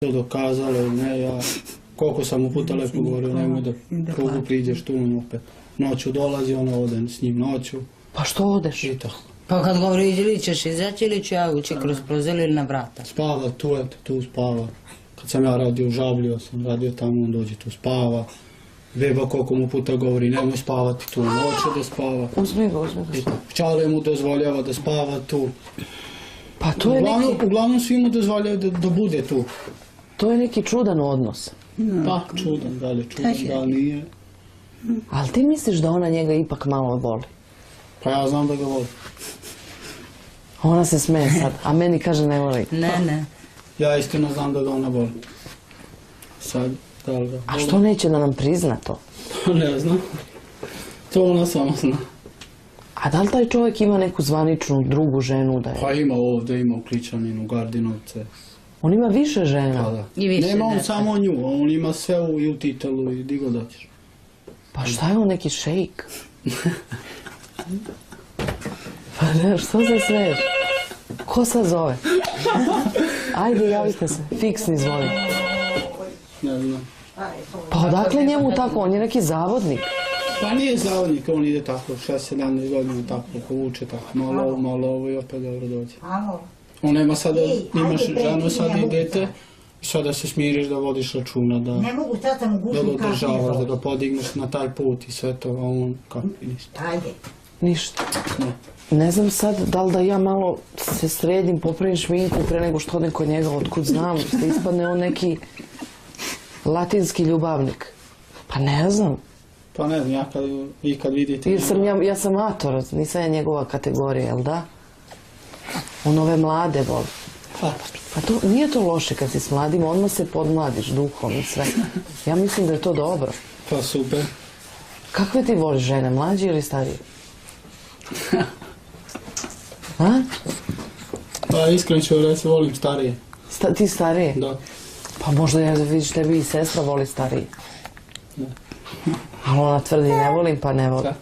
to dokazalo ili ne, ja koliko sam mu puta lepo govorio, nemoj da prugu priđeš tu opet. Noću dolazi, ona ode s njim noću. Pa što odeš? I tako. Pa kad govori ili ćeš izaći ili ću ja ući kroz prozor ili na vrata. Spava tu, eto, tu spava. Kad sam ja radio u Žablju, sam radio tamo, on dođe tu spava. Beba koliko mu puta govori, nemoj spavati tu, hoće da spava. Uzmi ga. Čale mu dozvoljava da spava tu. Pa to je neki... Uglavnom svi mu dozvoljaju da bude tu. To je neki čudan odnos. Pa, čudan, da li čudan, da li nije. Ali ti misliš da ona njega ipak malo voli? Pa ja znam da ga voli. Ona se smeje sad, a meni kaže ne voli. Ne. Ja istina znam da ga ona voli. Sad, da li ga voli? A što neće da nam prizna to? Ne znam. To ona samo zna. A da li taj čovjek ima neku zvaničnu drugu ženu da je? Pa ima ovdje, ima u Kličaninu, Gardinovce. On ima više žena? Pa da. I više nema on dece. samo nju, on ima sve i u titelu i di god hoćeš. Pa šta je on neki šejk? Pa ne, što se smeješ? Ko sad zove? Ajde, javite se. Fiksni zvoni. Ne znam. Pa odakle njemu tako? On je neki zavodnik. Pa nije zavodnik, on ide tako, 6-17 godina tako, povuče tako, malo ovo i opet dobro dođe. On nema sada, imaš ženu sad i dete, i sada se smiriš da vodiš računa, da ga održavaš, da ga podigneš na taj put i sve to, a on kako i ništa. Ništa. Ne. Ne znam sad da li da ja malo se sredim, popravim šminku pre nego što odem kod njega, otkud znam, da ispadne on neki latinski ljubavnik. Pa ne znam. Pa ne znam, vi kad vidite... Jer ja sam mator, nisam ja njegova kategorija, jel da? On ove mlade voli. Pa to, nije to loše kad si s mladim, odmah se podmladiš duhom i sve. Ja mislim da je to dobro. Pa super. Kakve ti voliš žene, mlađe ili starije? A? Pa iskreno ću reći, volim starije. Ti starije? Da. Pa možda ja vidiš tebi i sestra voli starije. Da. Ali ona tvrdi ne volim pa ne volim.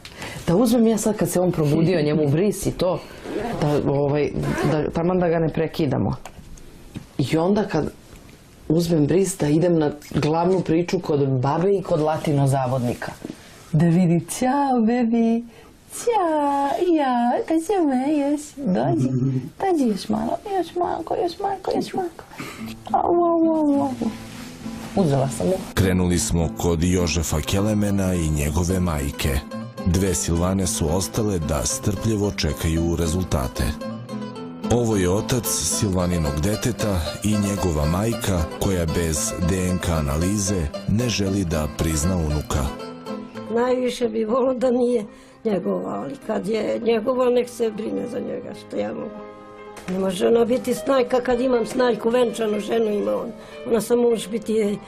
Da uzmem ja sad kad se on probudio, njemu brisi to, taman da ga ne prekidamo. I onda kad uzmem bris da idem na glavnu priču kod babe i kod latino zavodnika. Da vidi, ćao bebi, ćao, ja, da se meješ, dođi još malo, Au. Uzela sam mu. Krenuli smo kod Jožefa Kelemena i njegove majke. Dve Silvane su ostale da strpljivo čekaju rezultate. Ovo je otac Silvaninog deteta i njegova majka koja bez DNK analize ne želi da prizna unuka. Najviše bi volio da nije njegova, ali kad je njegova nek se brine za njega, što ja mogu. Ne može ona biti snajka kad imam snajku, venčanu ženu ima on. Ona samo može biti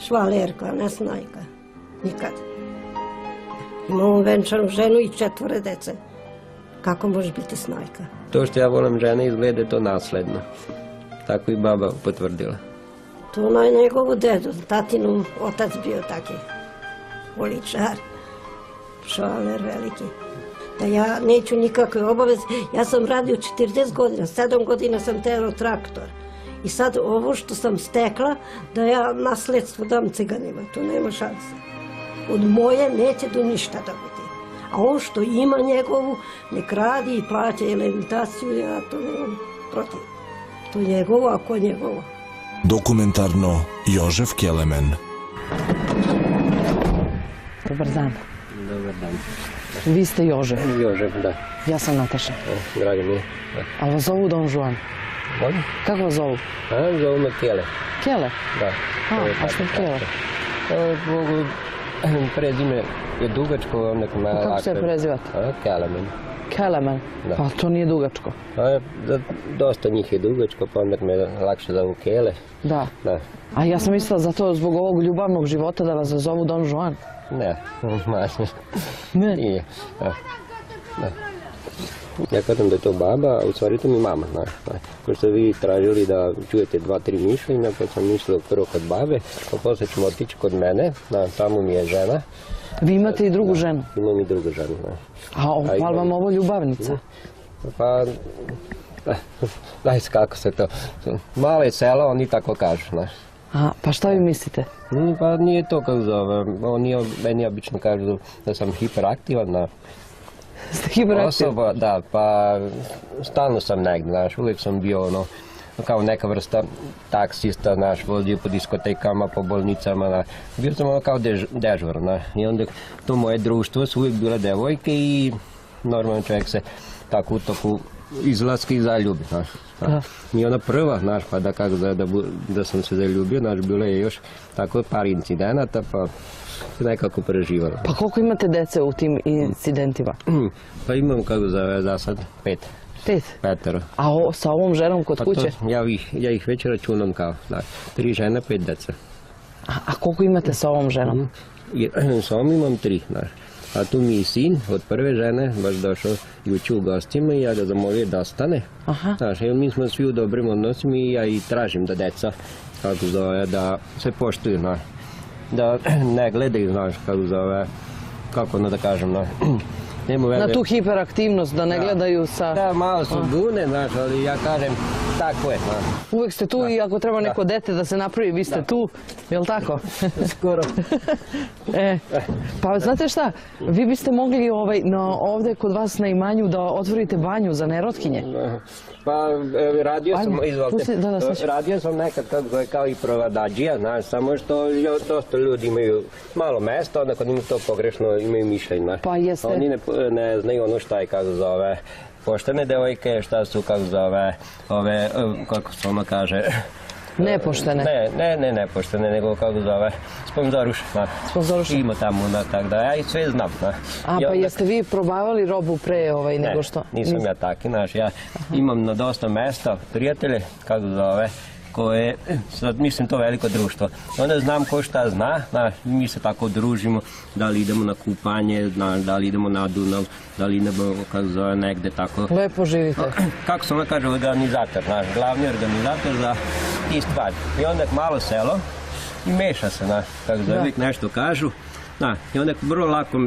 švalerka, a ne snajka. Nikad. Ima on venčanu ženu i 4 dece. Kako može biti snajka? To što ja volim žene izgleda to nasledno. Tako i baba potvrdila. To ona je njegovu dedu, tatinu otac bio taki poličar, švaler veliki. Da ja neću nikakve obaveze. Ja sam radio 40 godina, 7 godina sam terao traktor. I sad ovo što sam stekla, da ja nasledstvo dam ciganima, to nema šanse. Od moje neće do ništa dobiti. A on što ima njegovu, nek radi i plaća alimentaciju, ja to nemam protiv. To je njegovo, ako je njegovo. Dokumentarno Jožef Kelemen. Dobar dan. Dobar dan. Vi ste Jožef? Jožef, da. Ja sam Nataša. Drago mi je. Ali vas zovu Don Juan? On? Kako vas zovu? Zovu me Kele. Kele? Da. A što je Kele? Prezime je dugačko, onda malo lakše. Kako se prezivate? Kelemen. Kelemen? Pa to nije dugačko. Dosta njih je dugačko, pa onda me lakše zovu Kele. Da. A ja sam mislila zato zbog ovog ljubavnog života da vas zovu Don Juan. Ne, manje. Ne? Nije. Ja kažem da je to baba, a u stvari to mi mama, znaš. Ko ste vi tražili da čujete 2-3 mišljenja, pa sam mislio prvo kod babe, pa posle ćemo otići kod mene, tamo mi je žena. Vi imate i drugu ženu? Imam i drugu ženu, znaš. A pa li vam ovo ljubavnica? Pa, znaš kako se to, malo je selo, oni tako kažu, znaš. A, pa šta vi mislite? Pa nije to kako zove, meni obično kažu da sam hiperaktivan Ste hiperaktivni? osoba, da, pa stalno sam negdje, znaš, uvijek sam bio ono, kao neka vrsta taksista, znaš, vozio po diskotekama, po bolnicama, bio sam ono kao dežur, i onda to moje društvo su uvijek bile devojke i normalno čovjek se tako u toku izlaska i zaljubi, znaš. I ona prva, znaš, pa da sam se zaljubio, znaš, bilo je još tako par incidenata, pa se nekako preživalo. Pa koliko imate dece u tim incidentima? Pa imam, kako zove, za sad 5. 5. A sa ovom ženom kod kuće? Ja ih već računam kao, znaš, 3 žene, 5 deca. A koliko imate sa ovom ženom? Sa ovom imam 3, znaš. A tu mi je sin od prve žene, baš došao juče u gostima i ja ga zamolio da ostane. Znaš, jer mi smo svi u dobrim odnosima i ja i tražim da deca, kako zove, da se poštuju, znaš. Da ne gledaju, znaš, kako zove, kako ono da kažem, znaš. Na tu hiperaktivnost, da ne gledaju sa... Da, malo su bune, znaš, ali ja kažem, tako je, znaš. Uvijek ste tu i ako treba neko dete da se napravi, vi ste tu, jel' tako? Skoro. Pa znate šta, vi biste mogli ovdje kod vas na imanju da otvorite banju za nerotkinje. Pa radio sam nekad kao i provadađija, znaš, samo što dosta ljudi imaju malo mesta, onda kad imaju to pogrešno imaju mišljenje, znaš. Pa jeste. Oni ne znaju ono šta je, kako zove, poštene devojke, šta su, kako zove, ove, kako se ono kaže... Nepoštene? Ne nepoštene, nego kako zove, sponzoruše. Sponzoruše? Ima tamo, tako da ja i sve znam. A pa jeste vi probavali robu pre nego što? Ne, nisam ja taki, znaš, ja imam na dosta mesta prijatelje, kako zove, koje, sad mislim to veliko društvo. Onda znam ko šta zna, mi se tako družimo, da li idemo na kupanje, da li idemo na Dunav, da li idemo, kako zove, negde tako. Lepo živite. Kako se ona kaže, organizator, glavni organizator za ti stvari. I onda malo selo i meša se, kako zove, uvijek nešto kažu, i onda vrlo lako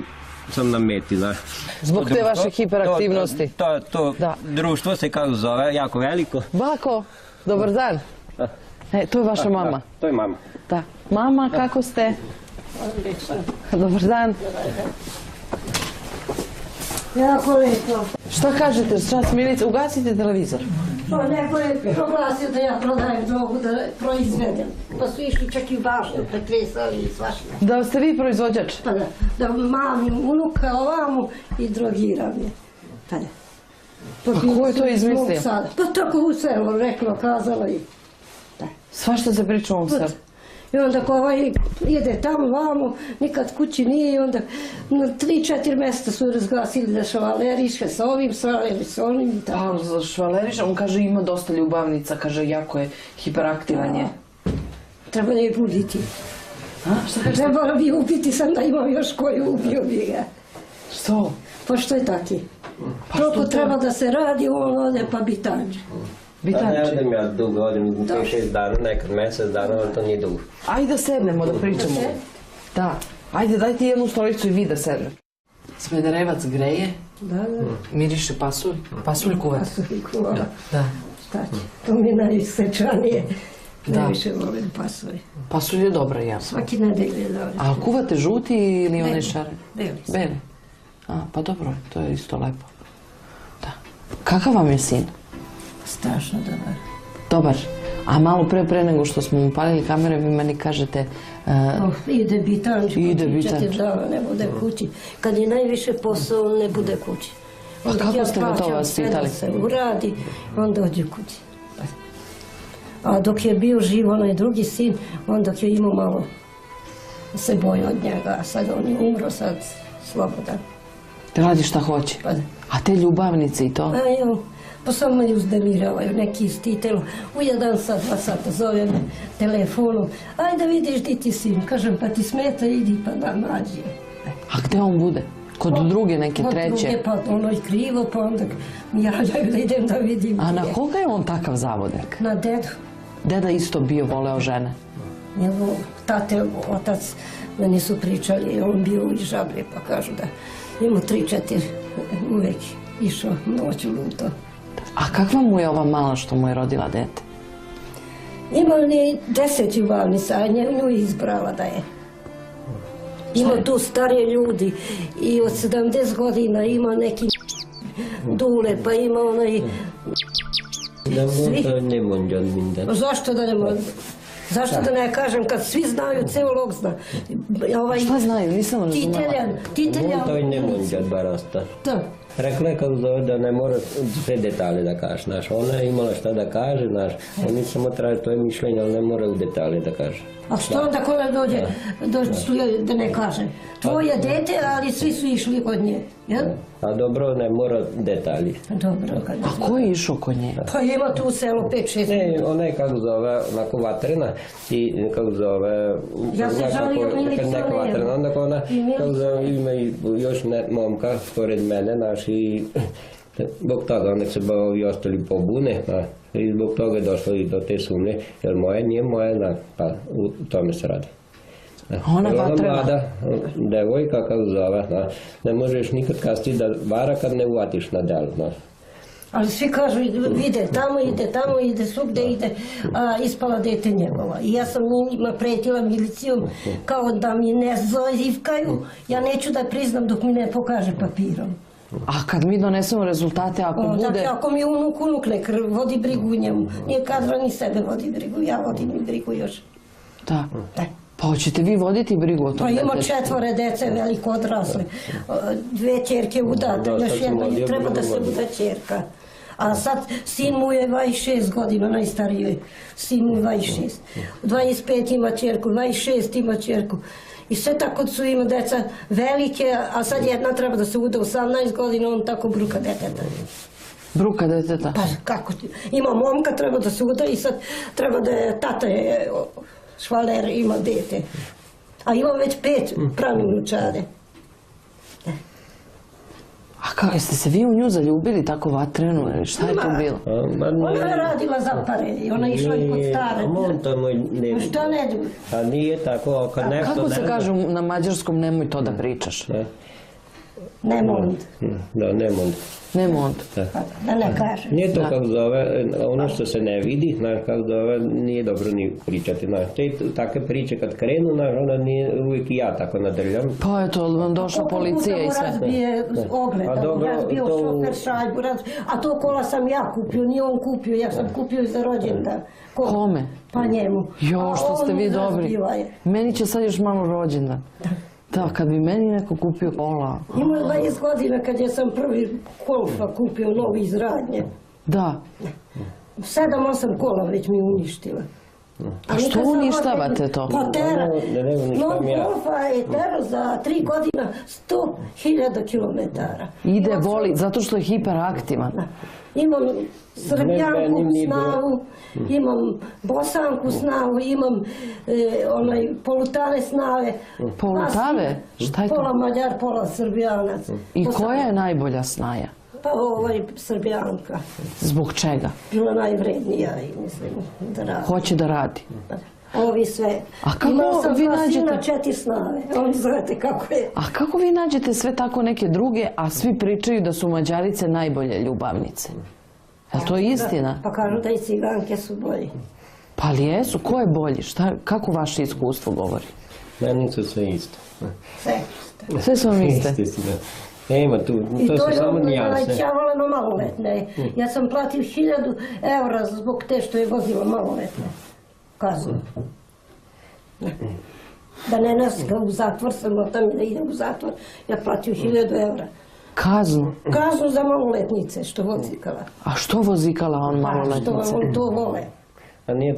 sam na meti, znaš. Zbog te vaše hiperaktivnosti? To društvo se, kako zove, jako veliko. Bako, dobar dan. To je vaša mama? To je mama. Da. Mama, kako ste? Dobar dan. Jako lepo. Šta kažete, čas Milica, ugasite televizor. Neko je proglasio da ja prodajem drogu, da proizvedem. Pa su išli čak i u bašnju, pretresali i svašta. Da ste vi proizvođač? Pa da mami unuka ovamo i drogiram je. Pa da. A ko je to izmislio? Pa tako u selu, reklo, kazalo i... Svašta se priča u ovom selu. I onda ko ovaj ide tamo, vamo, nikad kući nije i onda 3-4 mjesta su razglasili da švaleriše sa ovim, sa onim i tako. Pa švaleriše, on kaže ima dosta ljubavnica, kaže jako je hiperaktivan je. Treba je buditi. Trebalo bi ubiti, sam da imam još koju ubio bi ga. Što? Pa što je taki? Toliko treba da se radi, on ode pa bitanče. Ne odim ja dugo, odim 5-6 dana, nekad mjesec dana, ali to nije dugo. Ajde da sednemo, da pričamo. Da. Ajde, dajte jednu stolicu i vi da sednemo. Smederevac greje. Da. Miriše pasulj. Pasulj kuvate. Pasulj kuvate. Da. Šta će? To mi je najsečanije. Najviše volim pasulj. Pasulj je dobra, ja. Svaki nedelje je dobro. A kuvate žuti ili one šare? Beli. Beli. Pa dobro, to je isto lepo. Da. Kakav vam je sin? Strašno dobar. Dobar. A malo pre nego što smo upalili kamere, vi meni kažete... Ide bitanč, ide bitanč. 4 dana ne bude kući. Kad je najviše posao, on ne bude kući. A kako ste ga to vaspitali? Se uradi, on dođe kući. A dok je bio živ onaj drugi sin, on dok je imao malo se boja od njega. Sad on je umro, sad slobodan. Radi šta hoće. A te ljubavnice i to? Pa samo me uzdemiravaju, neki istitelo. U 1 sat, 2 sata zove me telefonom. Ajde vidiš di ti sin. Kažem, pa ti smeta, idi pa da nađi. A gde on bude? Kod druge, neke treće? Kod druge, pa ono i krivo, pa onda mi javljaju da idem da vidim. A na koga je on takav zavodnik? Na dedu. Deda isto bio voleo žene? Njegov tate, otac, meni su pričali, on bio u Žabri, pa kažu da imao 3-4 uvek išao noć u luto. A kakva mu je ova mala što mu je rodila dete? Ima li 10 ljubavnica, a nju izbrala da je. Ima tu starije ljudi i od 70 godina ima neki dule, pa ima onaj... Ne mondja minden. Zašto da ne mogu? Zašto da ne kažem, kad svi znaju, ceo log zna. Šta znaju, nisam razumela. Titeljan. To ne mondja barasta. Da. Rekla je kako zove da ne mora sve detalje da kaže, znaš, ona je imala šta da kaže, znaš, oni samo traže tvoje mišljenje, ali ne mora u detalje da kaže. A što onda ko dođe da ne kaže? Tvoje dete, ali svi su išli od nje, jel? A dobro, ne mora detalji. Dobro. A ko je išao kod nje? Pa ima tu u selu 5-6. Ne, ona je kako zove, onako vatrena i kako zove... Ja se žalio milicioneru. Vatrena, onda ona, kako zove, ima i još momka pored mene, znaš, i zbog toga onda se ovi ostali pobune, i zbog toga je došlo i do te sumnje, jer moje nije moje, pa u tome se radi. Ona vatrena. Mlada devojka, kako zove, ne možeš nikad kasnije da vara kad ne uvatiš na delu. Ali svi kažu, ide, tamo ide, svugde ide, a ispala dete njegova. I ja sam njima pretila milicijom kao da mi ne zozivkaju, ja neću da priznam dok mi ne pokaže papirom. A kad mi donesemo rezultate, ako bude... Ako mi unuk nek vodi brigu u njemu, nije kadra ni sebe vodi brigu, ja vodim i brigu još. Da. Pa hoćete vi voditi brigu o tom detetu? Pa ima 4 dece veliko odrasle, 2 ćerke udate, još jedna i treba da se uda ćerka. A sad sin mu je 26 godina, najstariji sin mu je 26. 25 ima ćerku, 26 ima ćerku. I sve tako su ima deca velike, a sad jedna treba da se uda 18 godina, on tako bruka deteta. Bruka deteta? Pa kako? Ima momka, treba da se uda i sad treba da je tata je švaler, ima dete. A ima već 5 pranučade. A kako ste se vi u nju zaljubili tako vatrenu, ili šta je to bilo? Ona je radila za pare, ona je išla i kod stare. A što ne? A nije tako, kad nešto... Kako se kaže na mađarskom nemoj to da pričaš? Nemond. Da, nemond. Nemond. Da ne kažem. Nije to kako zove, ono što se ne vidi, znaš, kako zove, nije dobro ni pričati, znaš. Te takve priče kad krenu, znaš, onda nije uvijek i ja tako nadrljam. Pa eto, vam došla policija i sve. Razbije ogled, razbio šofer šajbu, a to kola sam ja kupio, nije on kupio, ja sam kupio za rođendan. Kome? Pa njemu. Jo, što ste vi dobri. Meni će sad još malo rođendan. Da, kad bi meni neko kupio kola. Ima 20 godina kad ja sam prvi Golfa kupio novi iz radnje. Da. 7-8 kola već mi uništila. A što uništavate to? Pa tera. Nov Golfa je tera za 3 godina 100.000 kilometara. Ide, voli, zato što je hiperaktivan. Imam srbijanku snagu, imam bosanku snagu, imam polutave snage. Polutave? Šta je to? Pola Mađar, pola Srbijanac. I koja je najbolja snaja? Pa Srbijanka. Zbog čega? Bila najvrednija i mislim da radi. Hoće da radi. Ovi sve. A kako vi nađete? 4 snage. Oni znate kako je. A kako vi nađete sve tako neke druge, a svi pričaju da su Mađarice najbolje ljubavnice? Je li to istina? Pa kažu da i ciganke su bolji. Pa li jesu? Ko je bolji? Kako vaše iskustvo govori? Meni su sve isto. Sve su vam iste? Nema tu, to su samo nijanse. I to je voleno maloletne. Ja sam platio 1000 € zbog te što je vozila maloletne. Kaznu. Da ne nas ga u zatvor, sam tamo da idem u zatvor, ja platio 1000 € Kaznu? Kaznu za maloletnice što vozikala. A što vozikala on maloletnice? Pa što on to vole. A nije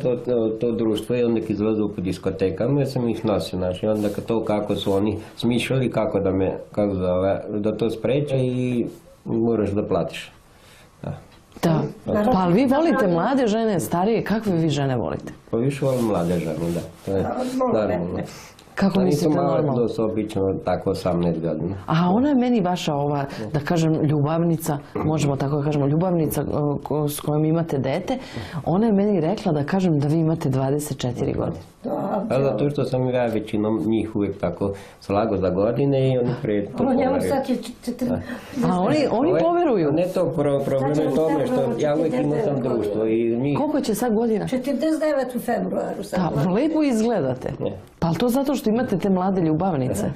to društvo i onda izlazu po diskotekama, ja sam ih nosio, znaš, i onda to kako su oni smišljali, kako da me, kako da to spreče i moraš da platiš. Da. Pa vi volite mlade žene, starije, kakve vi žene volite? Pa više volim mlade žene, da. To je normalno. Kako mislite normalno? To su obično tako 18 godina. A ona je meni vaša ova, da kažem, ljubavnica, možemo tako da kažemo, ljubavnica s kojom imate dete, ona je meni rekla da kažem da vi imate 24 godine. A zato što sam ja većinom njih uvijek tako slago za godine i oni pre to Njemu poveruju. sad je 40. A oni poveruju? Ne to, problem je tome što ja uvijek imao sam društvo i njih... Koliko će sad godina? 49 u februaru. Da, lepo izgledate. Pa to zato što imate te mlade ljubavnice?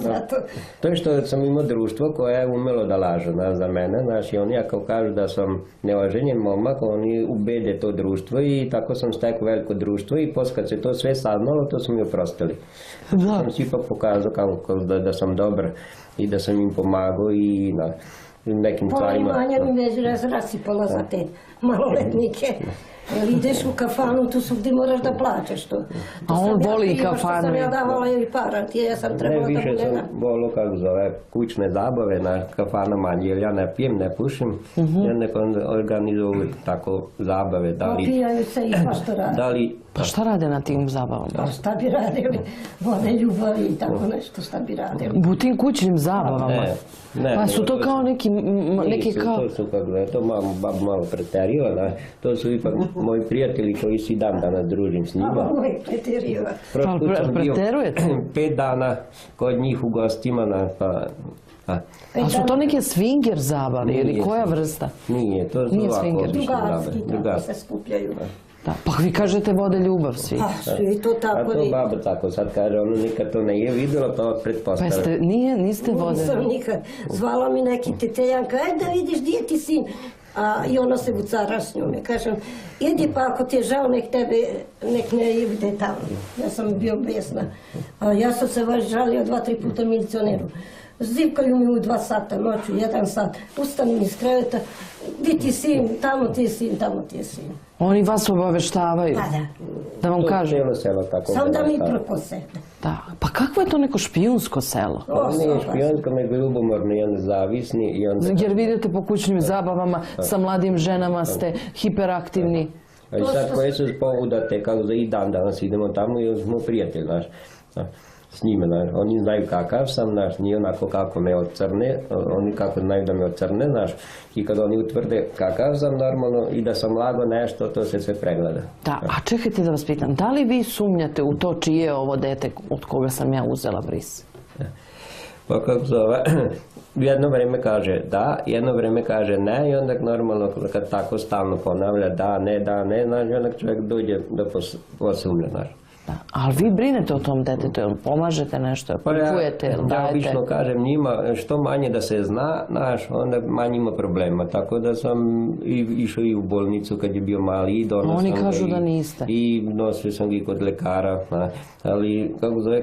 Zato. To je što sam imao društvo koje je umelo da lažu za mene, znači oni ako kažu da sam neoženjen momak, oni ubede to društvo i tako sam stekao veliko društvo i poslije kad se to sve saznalo, to su mi oprostili. Da. Sam si ipak pokazao da sam dobar i da sam im pomagao i na nekim Pola stvarima. imanja mi već rasipala za te maloletnike. Jer ideš u kafanu, tu su gdje moraš da plaćaš to. A on voli i Što sam kafanu. ja davala i para, ja sam Ne, trebala da više budem. sam volio kako zove kućne zabave na kafanama, jer ja ne pijem, ne pušim. Ja neko organizuju tako zabave. Opijaju se i svašta rade. Da li Pa šta rade na tim zabavama? Pa šta bi radili? Vode ljubavi i tako nešto, šta bi radili? U tim kućnim zabavama? Ne, Pa su to kao neki kao... To su kako je, to malo preterivano. To su ipak moji prijatelji koji si dan danas družim s njima. Uvijek preteriva. Prošli put sam bio Preterujete? 5 dana kod njih u gostima, A su to neke swinger zabave ili Nije koja swinger. vrsta? Nije, to su Nije ovako swinger. obične Drugarski, zabe. tako se skupljaju. Da. Pa vi kažete vode ljubav svi. Pa su i to A tako. to baba tako sad kaže, ono nikad to nije vidjela, pa Pa pretpostavlja. niste vode. Nisam nikad. Zvala mi neki teteljanka, aj da vidiš gdje ti sin. I ona se vucara s njome. Kažem, idi pa ako ti je žao, nek ne ide tamo. Ja sam bio besna. Ja sam se baš žalio 2-3 puta milicioneru. Zivkaju mi u 2 sata noću, 1 sat. Ustanem iz kreveta, gdje ti sin, tamo ti je sin, tamo ti je sin. Oni vas obaveštavaju. Pa da. Da vam To kažu. cijelo selo tako. Sam da mi obaveštava. propose. Da. Pa kako je to neko špijunsko selo? On nije špijunsko, nego ljubomorni i nezavisni i onda... Jer vidite po kućnim zabavama, sa mladim ženama ste hiperaktivni. A i sad koje su povudate, kako za i dan danas idemo tamo i smo prijatelji, znaš, s njime, znaš, oni znaju kakav sam, znaš, nije onako kako me ocrne, oni kako znaju da me ocrne, znaš, i kad oni utvrde kakav sam normalno i da sam lago nešto, to se sve pregleda. Da, a čekajte da vas pitam, da li vi sumnjate u to čije je ovo dete od koga sam ja uzela bris? Pa kako zove, jedno vreme kaže da, jedno vreme kaže ne i onda normalno kad tako stalno ponavlja da, ne, znaš, onda čovjek dođe da posumlja, znaš. Da. Ali vi brinete o tom detetu, jel pomažete nešto, jel kupujete, jel Ja dajete? obično kažem njima, što manje da se zna, znaš, onda manje ima problema. Tako da sam išao i u bolnicu kad je bio mali i donosio Oni sam ga kažu i- da niste. I nosio sam ga i kod lekara, ali kako zove,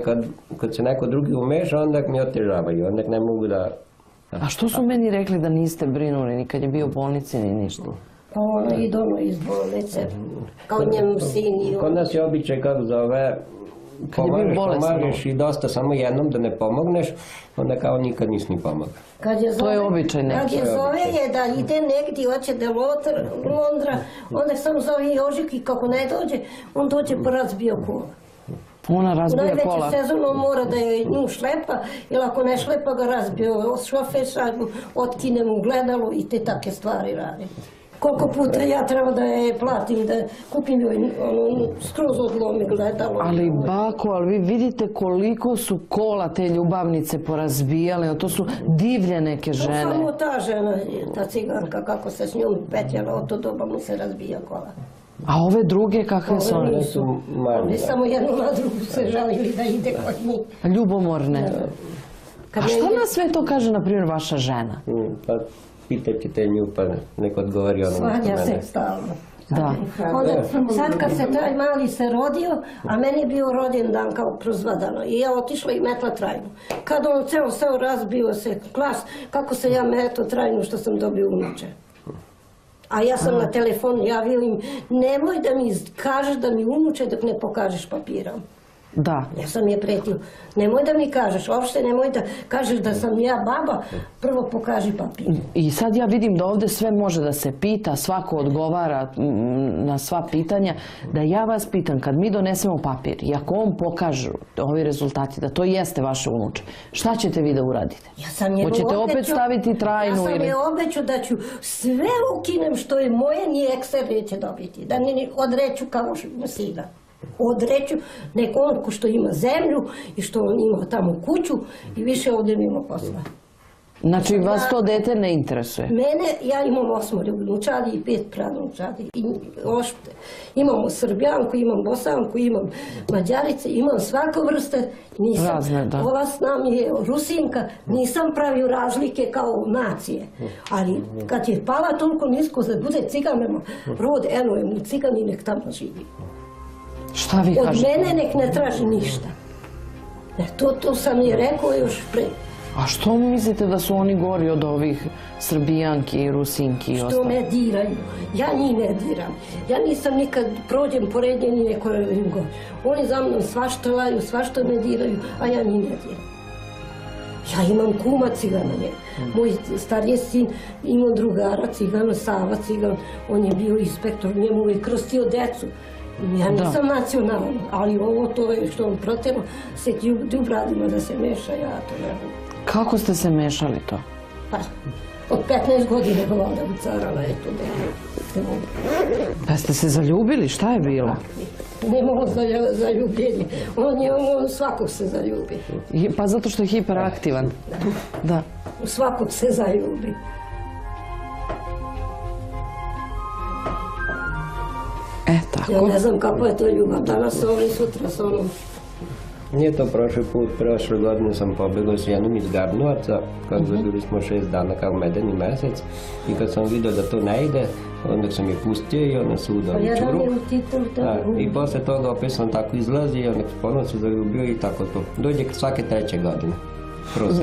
kad se neko drugi umeša, onda mi otežavaju, onda ne mogu da... A što su meni rekli da niste brinuli ni kad je bio u bolnici ni ništa? Pa ona i dono iz bolnice, kao njemu sin i Kod on. nas je običaj, kako zove, Kad je bio bolestan. pomažeš i dosta samo jednom da ne pomogneš, onda kao nikad nisi ni pomogao. To je običaj neki. Kad je zove je da ide negdje, hoće da Londra, onda samo zove Jožik i kako ne dođe, on dođe pa razbio kola. Ona U razbija najveću kola. sezonu mora da je nju šlepa, jer ako ne šlepa ga razbio šofer šajbu, otkine mu gledalo i te take stvari radi. Koliko puta ja treba da je platim, da kupim joj skroz odlomi gledalo. Ali bako, ali vi vidite koliko su kola te ljubavnice porazbijale, to su divlje neke žene. Samo ta žena, ta ciganka, kako se s njom petljala, od to doba mu se razbija kola. A ove druge kakve su Ove one? nisu. Oni samo jednu na drugu se žalili da ide kod njih. Ljubomorne. Kad A ne šta ide- na sve to kaže, na primjer, vaša žena? Pa pitajte te nju, pa neko odgovori ono Svađa se stalno. Da. Onda, sad kad se taj mali se rodio, a meni je bio rođen dan kao kroz 2 dana i ja otišla i metla trajnu. Kad on ceo seo razbio se klas, kako se ja meto trajnu što sam dobio unuče. A ja sam na telefon javio im, nemoj da mi kažeš da mi unuče dok ne pokažeš papirom. Da. Ja sam je pretio, nemoj da mi kažeš, uopšte nemoj da kažeš da sam ja baba, prvo pokaži papir. I sad ja vidim da ovdje sve može da se pita, svako odgovara na sva pitanja, da ja vas pitam, kad mi donesemo papir i ako on pokažu ovi rezultati, da to jeste vaše unuče, šta ćete vi da uradite? Ja sam je Hoćete opet staviti trajnu Ja sam ili... je obećao da ću sve ukinem što je moje, ni ekser neće dobiti, da ni odreću kao sina. odreću, nek on ko što ima zemlju i što on ima tamo kuću i više ovdje nema posla. Znači vas to dete ne interesuje? Mene, ja imam 8 unučadi i 5 pranučadi. Imamo Srbijanku, imam Bosanku, imam Mađarice, imam svake vrste. Razne, da. Ova s nam je Rusinka, nisam pravio razlike kao nacije. Ali kad je pala toliko nisko da bude ciganima, rod, eno je mu cigan i nek tamo živi. Šta vi Od kažete? mene nek ne traži ništa. To sam je rekao još pre. A što mislite da su oni gori od ovih Srbijanki i Rusinki i Što ostalo? me diraju. Ja njih ne diram. Ja nisam nikad prođem pored njih neko im gori. Oni za mnom svašta svašta me diraju, a ja njih ne diram. Ja imam kuma cigana. Moj stariji sin imao drugara cigana, Sava cigan. On je bio inspektor, njemu je krstio decu. Ja nisam nacionalna, ali ovo to je što on protjerao se dubradima da se meša, ja to ne mogu. Kako ste se mešali to? Pa, od 15 godina vlada ucarala je to da mogu. Pa ste se zaljubili? Šta je bilo? Ne mogu zaljubljenje. On svakog se zaljubi. Pa zato što je hiperaktivan. Da. U svakog se zaljubi. Tako. Ja ne znam kako je to ljubav. Danas s ovim, sutra s onom. Nije to prošle godine sam pobegao s jednom iz Garnuarca, kad bili smo 6 dana kao medeni mesec i kad sam vidio da to ne ide, onda sam je pustio i onda se udao u čuru. I posle toga opet sam tako izlazi i onda ponovno se zaljubio i tako to. Dođe svake 3. godine.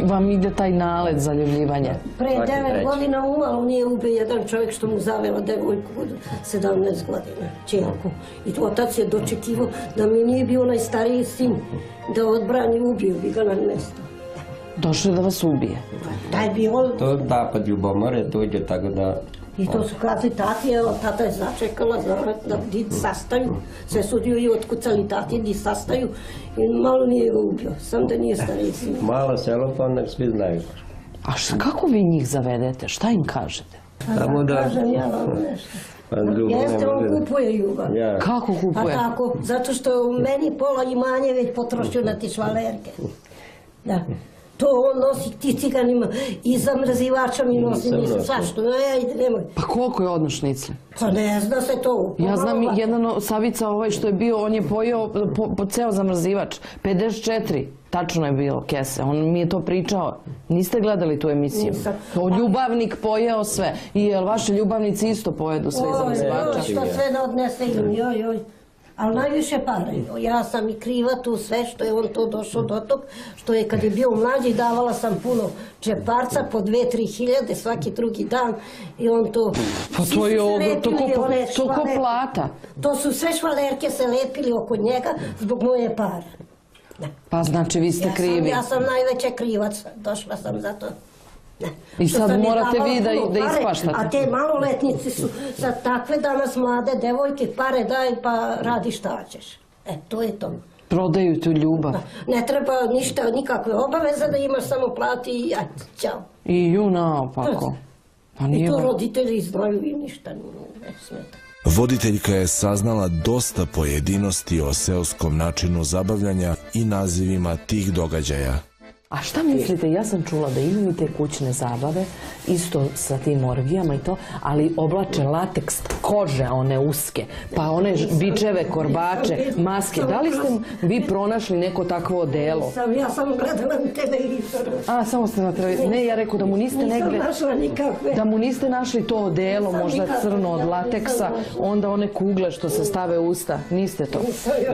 Vam ide taj nalet zaljubljivanja? Pre 9 godina umalo nije ubio jedan čovjek što mu zavela devojku od 17 godina, čerku. I otac je dočekivao da mi nije bio najstariji sin, da odbrani, ubio bi ga na mjesto. Došlo je da vas ubije? Taj bi on... To da, pa ljubomore dođe tako da... I to su kazali tati, evo tata je začekala da di sastaju. Sve su i otkucali tati, di sastaju i malo nije ga ubio, sam da nije stariji sin. Malo selo pa onda svi znaju. A kako vi njih zavedete? Šta im kažete? Samo da... Kažem ja vam nešto. Jeste, on kupuje ljubav. Kako kupuje? A tako, zato što meni pola imanje već potrošio na ti švalerke. Da. To on nosi ti ciganima i zamrzivača mi nosi, nisam svašto. Nemoj. Pa koliko je odno šnicle? Pa ne zna se to. Ja znam jedan Savica ovaj što je bio, on je pojeo po ceo zamrzivač. 54, tačno je bilo kese, on mi je to pričao. Niste gledali tu emisiju? Nisam. Ljubavnik pojeo sve. I jel vaše ljubavnici isto pojedu sve iz zamrzivača? Što sve da odnese im, joj. Ali najviše pare. Ja sam i kriva tu sve što je on to došao do tog, što je kad je bio mlađi davala sam puno čeparca po 2-3 hiljade svaki drugi dan i on to... Pa to je to ko plata. To su sve švalerke se lepili oko njega zbog moje pare. Pa znači vi ste krivi. Ja sam najveća krivac, došla sam za to. I sad morate vi da ispaštate. A te maloletnici su za takve danas mlade devojke, pare daj pa radi šta ćeš. To je to. Prodaju tu ljubav. Ne treba ništa, nikakve obaveze da imaš, samo plati i ajde, ćao. I naopako. I to roditelji znaju i ništa ne smeta. Voditeljka je saznala dosta pojedinosti o seoskom načinu zabavljanja i nazivima tih događaja. A šta mislite, ja sam čula da imaju te kućne zabave, isto sa tim orgijama i to, ali oblače lateks, kože, one uske, pa one bičeve, korbače, maske. Da li ste vi pronašli neko takvo odelo? Ja sam gledala na televizoru. A, samo ste na televizoru. Ne, ja rekao da mu niste negde... Nisam našla nikakve. Da mu niste našli to odelo, možda crno od lateksa, onda one kugle što se stave u usta. Niste to?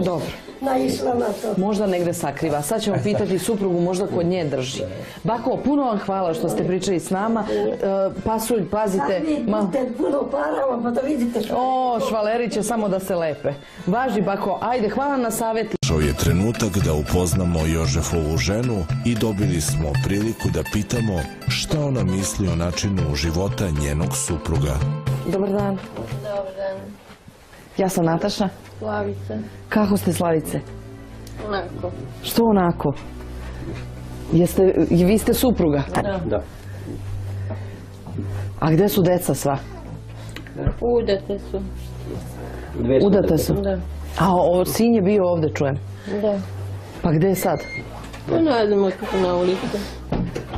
Dobro. Naišla na to. Možda negde sakriva. Sad ćemo pitati suprugu, možda kod nje drži. Bako, puno vam hvala što ste pričali s nama. Pasulj, pazite. Sad vi budete puno parama, pa da vidite što... O, švaleri će samo da se lepe. Važi, bako, ajde, hvala na savjeti. Došao je trenutak da upoznamo Jožefovu ženu i dobili smo priliku da pitamo šta ona misli o načinu života njenog supruga. Dobar dan. Dobar dan. Ja sam Nataša. Slavica. Kako ste, Slavice? Onako. Što onako? Vi ste supruga? Da. A gde su deca sva? Udate su. Udate su? Da. A sin je bio ovde, čujem. Da. Pa gde je sad? Pa ne znam, otišao na ulicu.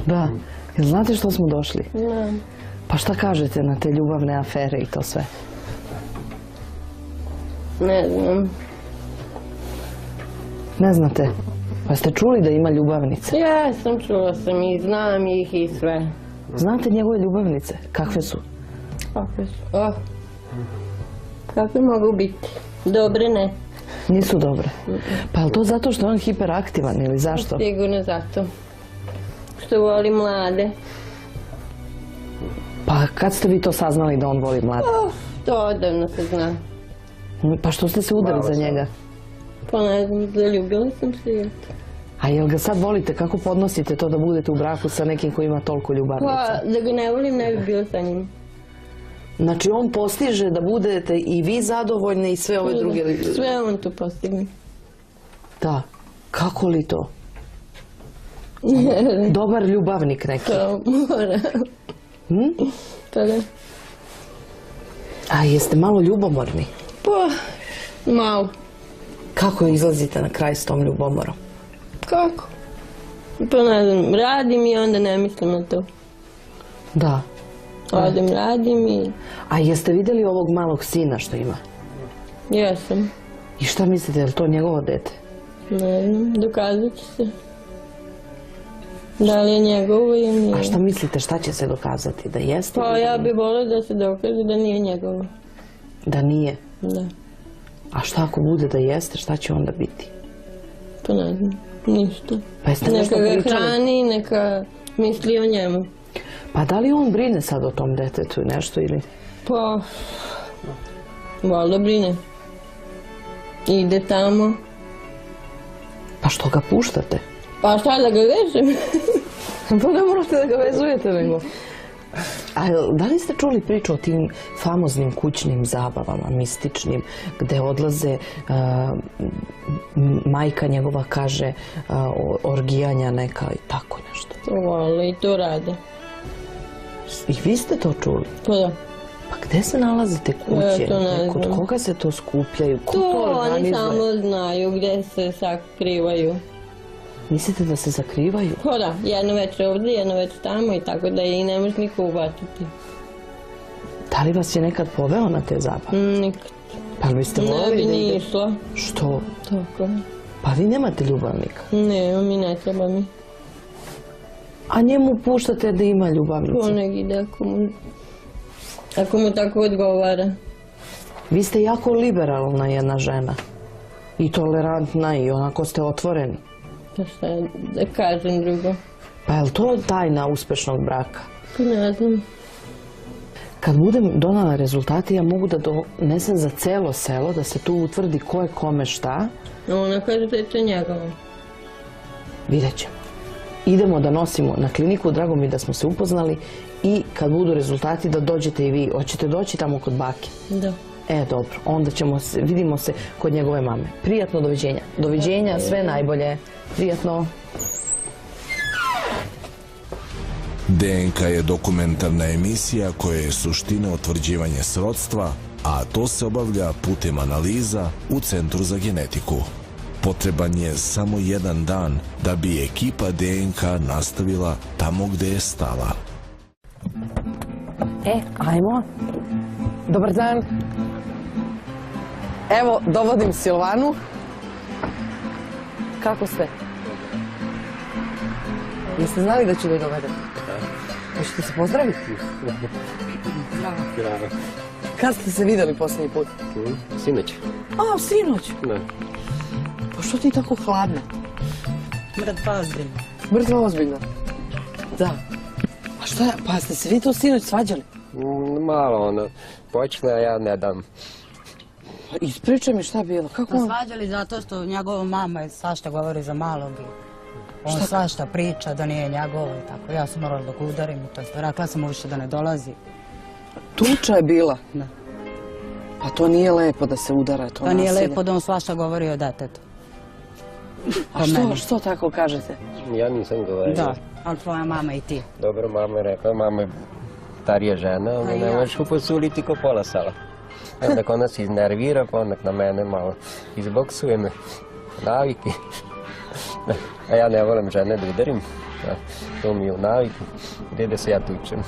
Da. Jel znate što smo došli? Znam. Pa šta kažete na te ljubavne afere i to sve? Ne znam. Ne znate? Pa ste čuli da ima ljubavnice? Ja sam čula sam i znam ih i sve. Znate njegove ljubavnice? Kakve su? Kakve su? Oh. Kakve mogu biti? Dobre ne. Nisu dobre. Pa je li to zato što je on hiperaktivan ili zašto? Sigurno zato. Što voli mlade. Pa kad ste vi to saznali da on voli mlade? To odavno se zna. Pa što ste se udali za njega? Pa ne znam, zaljubila sam se i eto. A jel ga sad volite? Kako podnosite to da budete u braku sa nekim koji ima toliko ljubavnica? Pa da ga ne volim ne bi bilo sa njim. Znači on postiže da budete i vi zadovoljni i sve ove druge... Sve on tu postigne. Da. Kako li to? Dobar ljubavnik neki. To mora. Pa da. A jeste malo ljubomorni? Pa, malo. Kako izlazite na kraj s tom ljubomorom? Kako? Pa ne znam, radim i onda ne mislim na to. Da. Odem, radim i... A jeste vidjeli ovog malog sina što ima? Jesam. I šta mislite, je li to njegovo dete? Ne znam, dokazat će se. Da li je njegovo ili nije. A šta mislite, šta će se dokazati? Da jeste? Pa ja bih volila da se dokaže da nije njegovo. Da nije? Da. A šta ako bude da jeste, šta će onda biti? Pa ne znam, ništa. Pa jeste nešto Neka ga pričali? hrani, neka misli o njemu. Pa da li on brine sad o tom detetu i nešto ili... Pa, valjda brine. Ide tamo. Pa što ga puštate? Pa šta da ga vežem? Pa ne morate da ga vezujete nego... A da li ste čuli priču o tim famoznim kućnim zabavama, mističnim, gde odlaze, majka njegova kaže, orgijanja neka i tako nešto? Valjda i to rade. I vi ste to čuli? Pa da. Pa gde se nalaze te kuće? to ne Kod znam. koga se to skupljaju? Ko to To oni organizuje? samo znaju gde se sakrivaju. Mislite da se zakrivaju? Pa da, jedno večer ovdje, jedno večer tamo i tako da i ne može niko ubatiti. Da li vas je nekad poveo na te zabave? Nikad. Pa li biste Ne volili bi da ni ide? išla. Što? Tako. Pa vi nemate ljubavnika. Ne, mi ne treba mi. A njemu puštate da ima ljubavnicu. To nek ide ako mu tako odgovara. Vi ste jako liberalna jedna žena. I tolerantna i onako ste otvoreni. Pa šta da kažem drugo? Pa je li to tajna uspešnog braka? Pa ne znam. Kad budem donala rezultate, ja mogu da donesem za celo selo, da se tu utvrdi ko je kome šta. Ona kaže da je to njegovo. Vidjet ćemo. Idemo da nosimo na kliniku, drago mi da smo se upoznali i kad budu rezultati da dođete i vi. Hoćete doći tamo kod bake? Da. Dobro, onda vidimo se kod njegove mame. Prijatno, doviđenja. Doviđenja, sve najbolje. Prijatno. DNK je dokumentarna emisija koja je suština utvrđivanje srodstva, a to se obavlja putem analiza u Centru za genetiku. Potreban je samo jedan dan da bi ekipa DNK nastavila tamo gde je stala. Ajmo. Dobar dan. Evo, dovodim Silvanu. Kako ste? Jeste znali da ću da je dovedem? Hoćete se pozdraviti? Bravo. Kad ste se videli posljednji put? Sinoć. A, sinoć. Da. Pa što ti tako hladna? Mrtva ozbiljno. Mrtva ozbiljno. Da. A šta, pa ste se vi to sinoć svađali? Malo ono, počela ja ne dam. Ispričaj mi šta je bilo, kako on? Svađali zato što njegova mama je svašta govori za malog i on svašta priča da nije njegovo i tako. Ja sam morala da ga udarim i to sve. Rekla sam mu više da ne dolazi. Tuča je bila? Da. Pa to nije lepo da se udara, to Pa nije nasilje. lepo da on svašta govori o detetu. A što tako kažete? Ja nisam govorio. Da, ali tvoja mama i ti. Dobro, mama je rekla, mama je starija žena, onda ne možeš posuliti ko pola sala. Onda ona se iznervira, pa onda na mene malo izboksuje me, naviki. A ja ne volim žene da udarim, to mi je u naviku, gdje da se ja tučem.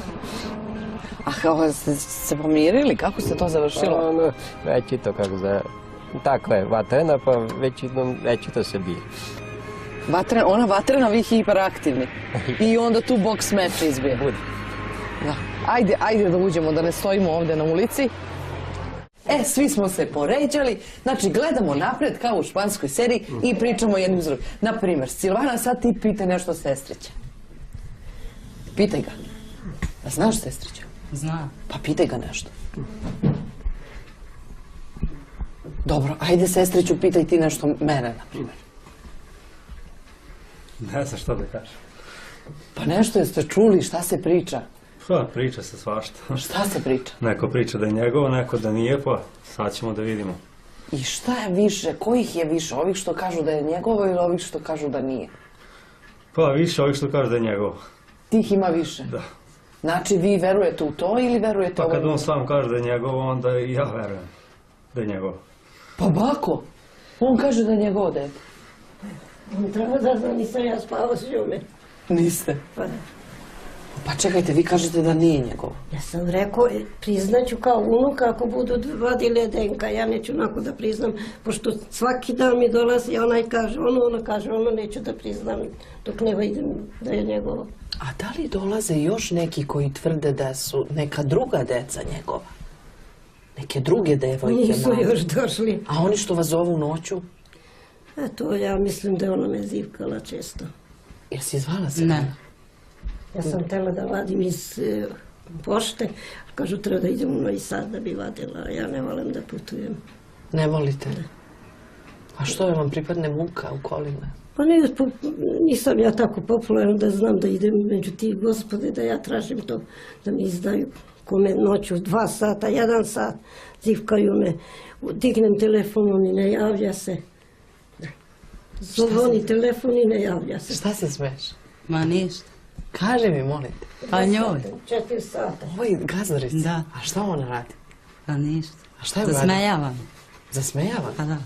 A kao ste se pomirili, kako se to završilo? Ono, već je to kako za... Takva je vatrena, pa već je to se bije. Ona vatrena, vi hiperaktivni. I onda tu boks meč izbije. Bude. Da. Ajde da uđemo, da ne stojimo ovde na ulici. Svi smo se poređali, znači gledamo napred kao u španskoj seriji i pričamo jednim s drugim. Naprimjer, Silvana, sad ti pitaj nešto sestrića. Pitaj ga. A znaš sestrića? Znam. Pa pitaj ga nešto. Dobro, ajde sestriću, pitaj ti nešto mene, naprimjer. Ne znam što da kažem. Pa nešto jeste čuli, šta se priča? Pa, priča se svašta. Šta se priča? Neko priča da je njegovo, neko da nije, pa sad ćemo da vidimo. I šta je više, kojih je više? Ovih što kažu da je njegovo ili ovih što kažu da nije? Pa, više ovih što kaže da je njegovo. Tih ima više? Da. Znači, vi verujete u to ili verujete Pa ovo? kad on sam kaže da je njegovo, onda i ja verujem da je njegovo. Pa bako, on kaže da je njegovo dete. On treba da zna, nisam ja spavao s njome. Niste? Pa, Pa čekajte, vi kažete da nije njegovo. ja sam rekao, priznaću kao unuka ako budu vadile DNK, ja neću onako da priznam, pošto svaki dan mi dolazi, onaj kaže ona kaže ono, neću da priznam dok ne vidim da je njegovo. A da li dolaze još neki koji tvrde da su neka druga deca njegova? Neke druge devojke? Nisu male? još došli. A oni što vas zovu noću? A to ja mislim da je ona me zivkala često. Jesi zvala se? Ne. Ja sam htjela da vadim iz pošte, kažu treba da idem u Novi Sad da bi vadila, a ja ne volim da putujem. Ne volite? A što je vam pripadne muka u kolima? Pa nisam ja tako popularna da znam da idem među tih gospode, da ja tražim to, da mi izdaju kome noću 2 sata, 1 sat, zivkaju me, dignem telefon i ne javlja se. Zvoni telefon i ne javlja se. Šta se smeš? Ma ništa. Kaži mi, molim te. Pa njoj. 4 sata. Ovo je gazdarica. Da. A šta ona radi? Pa ništa. A šta je uradila? Zasmejavam. Zasmejava? Pa da.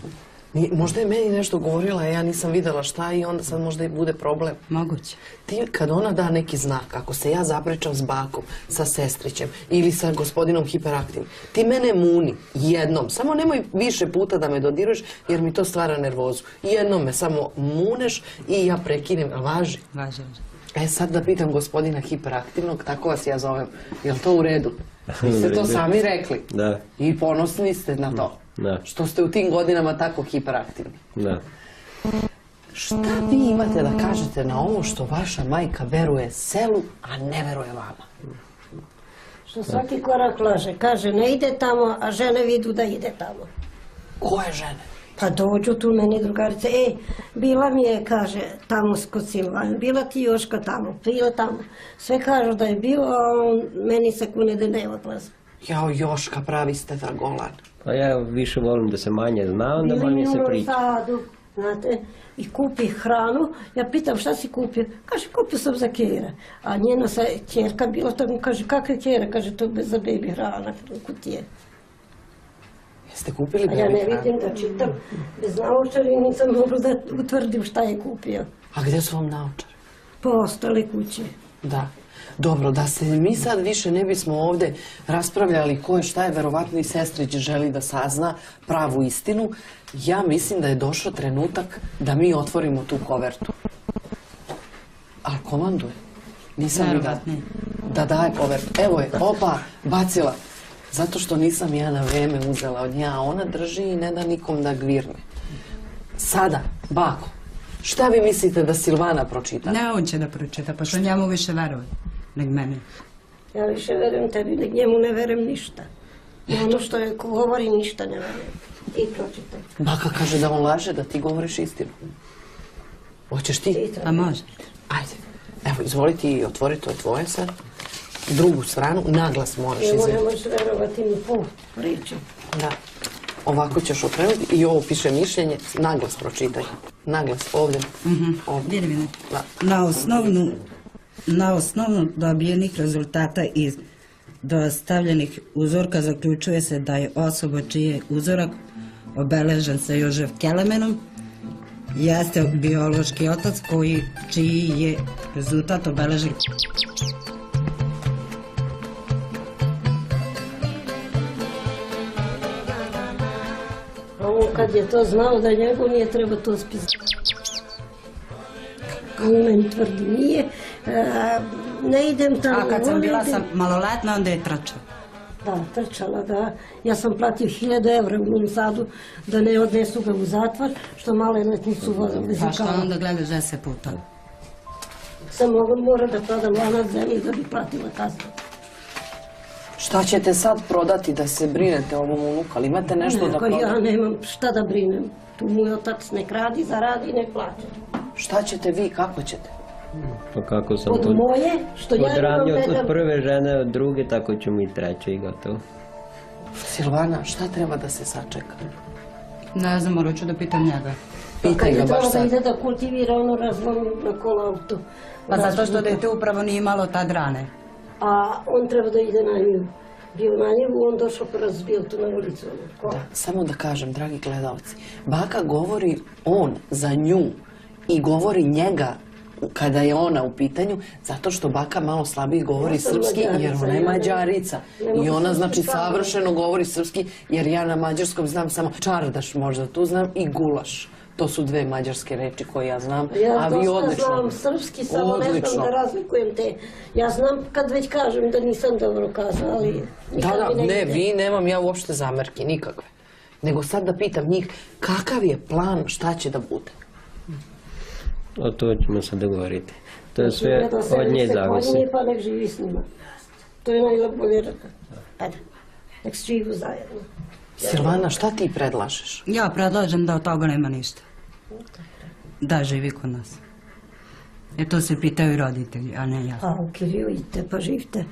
Možda je meni nešto govorila, a ja nisam videla šta i onda sad možda i bude problem. Moguće. Ti, kad ona da neki znak, ako se ja zapričam s bakom, sa sestrićem ili sa gospodinom hiperaktivnim, ti mene muni jednom, samo nemoj više puta da me dodiruješ jer mi to stvara nervozu. Jednom me samo muneš i ja prekinem, važi. Važi. Sad da pitam gospodina hiperaktivnog, tako vas ja zovem, je li to u redu? Vi ste to sami rekli. Da. I ponosni ste na to. Da. Što ste u tim godinama tako hiperaktivni. Da. Šta vi imate da kažete na ovo što vaša majka veruje selu, a ne veruje vama? Što svaki korak laže, kaže ne ide tamo, a žene vidu da ide tamo. Koje žene? Pa dođu tu meni drugarice, bila mi je, kaže, tamo kod Silvana, bila ti Joška tamo, bila tamo. Sve kažu da je bilo, a on meni sekunde ne odlaze. Jao, Joška, pravi ste vragolan. Pa ja više volim da se manje zna, onda manje se priča. Sadu, znate, i kupi hranu. Ja pitam šta si kupio? Kaže, kupio sam za Kjera. A njena ćerka bila tamo, kaže, kakve Kjera? Kaže, to za bebi hrana, kutije. Jeste kupili A bebi ja ne hranu? vidim da čitam, bez naočara i nisam mogla da utvrdim šta je kupio. A gdje su vam naočari? Po ostale kuće. Da. Dobro, da se mi sad više ne bismo ovde raspravljali ko je šta je, verovatno i sestrić želi da sazna pravu istinu, ja mislim da je došao trenutak da mi otvorimo tu kovertu. Ali komanduje. Nisam videla da daje kovertu. Evo je, opa, bacila. Zato što nisam ja na vreme uzela od nje, a ona drži i ne da nikom da gvirne. Sada, bako, šta vi mislite da Silvana pročita? Ne, on će da pročita, pa što njemu više veruje nek mene. Ja više verujem tebi, nek njemu ne verujem ništa. I ono što je govori ništa ne verujem. Ti pročitaj. Baka kaže da on laže, da ti govoriš istinu. Hoćeš ti? Pa može. Ajde. Evo, izvoli ti i otvori, to je tvoje sad. Drugu stranu, naglas moraš Evo izvesti. ne možeš verovati mi po priči. Da. Ovako ćeš okrenuti i ovo piše mišljenje, naglas pročitaj. Naglas, ovdje. Ovdje. Vidi mi. Da. Na osnovnu dobijenih rezultata iz Do stavljenih uzorka zaključuje se da je osoba čiji je uzorak obeležen sa Jožef Kelemenom jeste biološki otac čiji je rezultat obeležen. A on kad je to znao da njegov nije treba to spisati. A on meni tvrdi nije, ne idem tamo. A kad sam bila maloletna, onda je trčala. Da, trčala, da. Ja sam platio 1000 evra u Novom Sadu da ne odnesu ga u zatvor, što maloletnicu vozili. Pa što onda gledaš 10 puta? Sam mora da prodam lanac zemlje da bi platila kaznu. Šta ćete sad prodati da se brinete o ovom unuku, ali imate nešto da prodate? Ja nemam šta da brinem. Tu moj otac nek radi, zaradi, nek plaća. Šta ćete vi, kako ćete? Pa kako sam Od moje, što ja imam odranio vedam. od prve žene, od druge, tako ćemo i treće i gotovo. Silvana, šta treba da se sačeka? Ne znam, morat ću da pitam njega. Pitaj ga baš Treba da sad. ide da kultivira ono razlom na kola auto. Pa zato što dete upravo nije imalo tad rane. A on treba da ide na nju. Bio na nju, on došao pa razbio tu na ulicu. Da, samo da kažem, dragi gledalci, baka govori on za nju i govori njega kada je ona u pitanju, zato što baka malo slabije govori srpski jer ona je Mađarica. I ona znači savršeno govori srpski jer ja na mađarskom znam samo čardaš možda tu znam i gulaš. To su dve mađarske reči koje ja znam, a vi odlično. Ja dosta znam srpski, samo ne znam da razlikujem te. Ja znam kad već kažem da nisam dobro kazala, ali nikad mi ne ide. Ne, vi nemam ja uopšte zamerke, nikakve. Nego sad da pitam njih, kakav je plan, šta će da bude? O to ćemo se dogovoriti. To je sve od nje zavisi. Pa nek živi s njima. To je najbolje. Ajde, nek živu zajedno. Silvana, šta ti predlažeš? Ja predlažem da od toga nema ništa. Da živi kod nas. Jer to se pitaju roditelji, a ne ja. Pa u Kiriju idite, pa živite.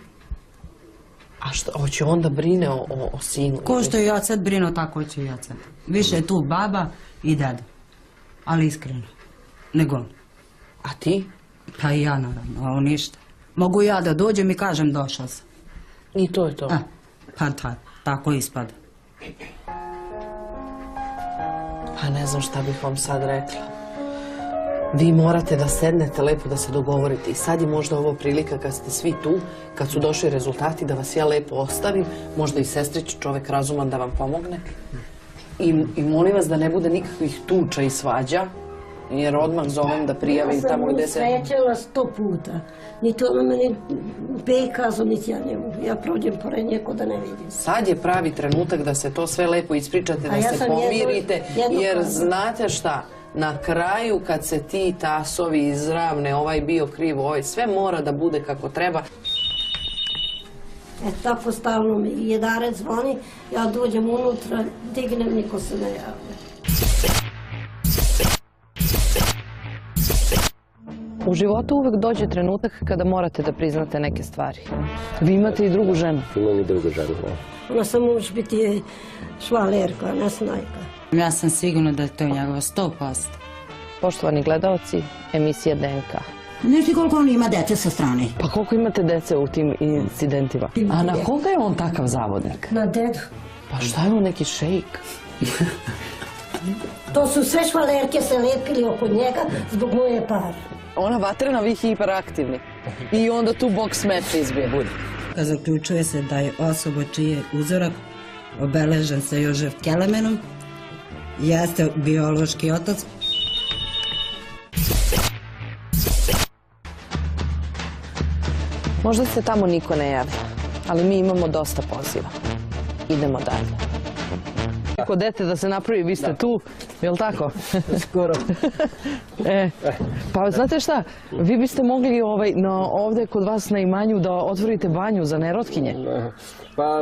A šta, hoće onda brine o sinu? Ko što je i odsad brinuo, tako će i odsad. Više je tu baba i deda. Ali iskreno. Nego on. A ti? Pa i ja naravno, a on ništa. Mogu ja da dođem i kažem došao sam. I to je to. Pa tako ispada. Pa ne znam šta bih vam sad rekla. Vi morate da sednete lepo da se dogovorite i sad je možda ovo prilika kad ste svi tu, kad su došli rezultati da vas ja lepo ostavim, možda i sestrić čovek razuman da vam pomogne. I molim vas da ne bude nikakvih tuča i svađa, jer odmah zovem da prijavim tamo gde se... Ja sam srećala 100 puta. Niti ono meni kazao, niti ja njemu. Ja prođem pored njeko da ne vidim. Sad je pravi trenutak da se to sve lepo ispričate, da se pomirite, jer znate šta, na kraju kad se ti tasovi izravne, ovaj bio kriv, ovaj sve mora da bude kako treba. Tako stalno mi jedarec zvoni, ja dođem unutra, dignem, niko se ne javlja. U životu uvek dođe trenutak kada morate da priznate neke stvari. Vi imate i drugu ženu. Imam i drugu ženu, da. Ona samo može biti švalerka, a ne snajka. Ja sam sigurna da je to njegova 100%. Poštovani gledalci, emisija DNK. Znaš ti koliko on ima dece sa strane? Pa koliko imate dece u tim incidentima? A na koga je on takav zavodnik? Na dedu. Pa šta je on neki šejk? To su sve švalerke se lepili oko njega zbog moje pare. Ona vatrena, vi hiperaktivni. I onda tu boks meč izbije. Zaključuje se da je osoba čiji je uzorak obeležen sa Jožef Kelemenom jeste biološki otac. Možda se tamo niko ne javlja, ali mi imamo dosta poziva. Idemo dalje. Ako dete da se napravi, vi ste tu, je li tako? Skoro. Pa znate šta, vi biste mogli ovde kod vas na imanju da otvorite banju za nerotkinje. Pa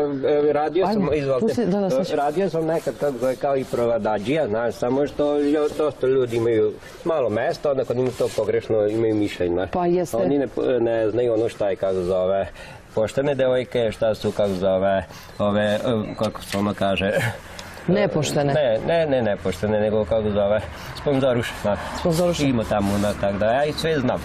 radio sam nekad kao i provadađija, znaš, samo što dosta ljudi imaju malo mesta, onda kad im to pogrešno imaju mišljenje. Pa jeste. Oni ne znaju ono šta je, kako zove, poštene devojke, šta su, kako zove, ove, kako se ono kaže, Nepoštene? Ne nepoštene, nego kako zove, sponzoruš. Sponzoruše? Ima tamo, tako da ja i sve znam.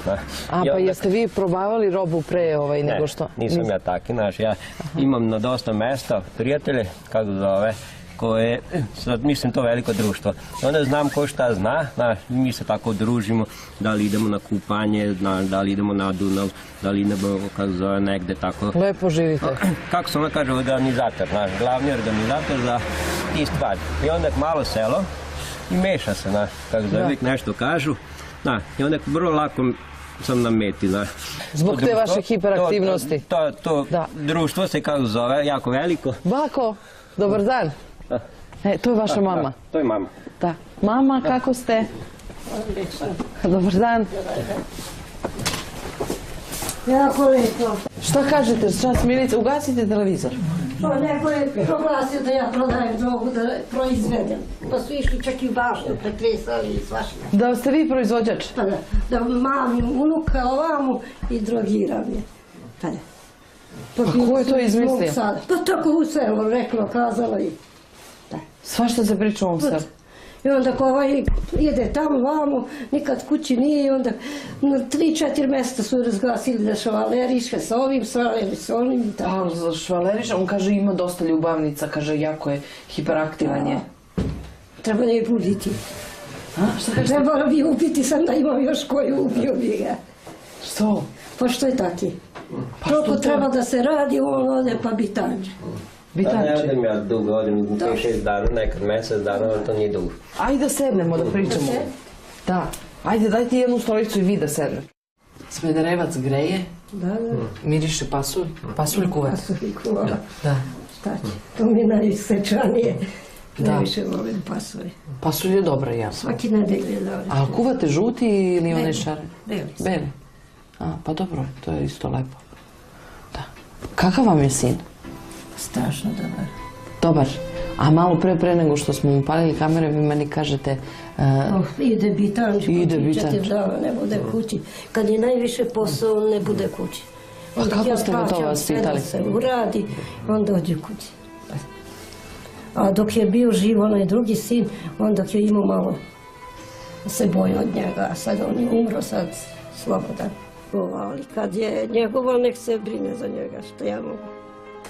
A pa jeste vi probavali robu pre nego što? Ne, nisam ja taki, ja imam na dosta mesta prijatelje, kako zove, koje, sad mislim to veliko društvo. I onda znam ko šta zna, mi se tako družimo, da li idemo na kupanje, da li idemo na Dunav, da li idemo, kako zove, negde tako. Lepo živite. Kako se ona kaže, organizator, glavni organizator za ti stvari. I onda malo selo i meša se, kako zove, uvijek nešto kažu. I onda vrlo lako sam na meti. Zbog te vaše hiperaktivnosti? To društvo se, kako zove, jako veliko. Bako, dobar dan. To je vaša mama? To je mama. Da. Mama, kako ste? Dobar dan. Jako lepo. Šta kažete, čas Milica, ugasite televizor. Pa neko je proglasio da ja prodajem drogu, da proizvedem. Pa su išli čak i u baštu, pretresali i svašta. Da ste vi proizvođač? Pa da mamim unuka ovamo i drogiram je. Pa da. A ko je to izmislio? Pa tako u selu, reklo, kazalo i... Svašta se priča u ovom selu. I onda ko ovaj ide tamo, vamo, nikad kući nije i onda na 3-4 mjesta su razglasili da švaleriše sa ovim, švaleri sa onim i tako. Pa švaleriše, on kaže ima dosta ljubavnica, kaže jako je hiperaktivan je. Treba ne buditi. Trebalo bi ubiti, sam da imam još koju ubio bi ga. Što? Pa što je taki? Toliko treba da se radi, on ode pa bitanče. Ne odim ja dugo, odim 5-6 dana, nekad mjesec dana, ali to nije dugo. Ajde da sednemo, da pričamo. Da. Ajde, dajte jednu stolicu i vi da sednemo. Smederevac greje. Da. Miriše pasulj. Pasulj kuvate. Pasulj kuvate. Da. Šta će? To mi najsečanije. Najviše volim pasulj. Pasulj je dobra, ja. Svaki nedelj je dobro. A kuvate žuti ili one šare? Beli. Beli. Pa dobro, to je isto lepo. Da. Kakav vam je sin? Strašno dobar. Dobar. A malo pre nego što smo upalili kamere, vi meni kažete... Ide bitanč, kući 4 dana, ne bude kući. Kad je najviše posao, on ne bude kući. A kako ste ga to vaspitali? Sve da se uradi, on dođe kući. A dok je bio živ onaj drugi sin, on dok je imao malo se boja od njega, a sad on je umro, sad slobodan. Ali kad je njegovo, nek se brine za njega, što ja mogu.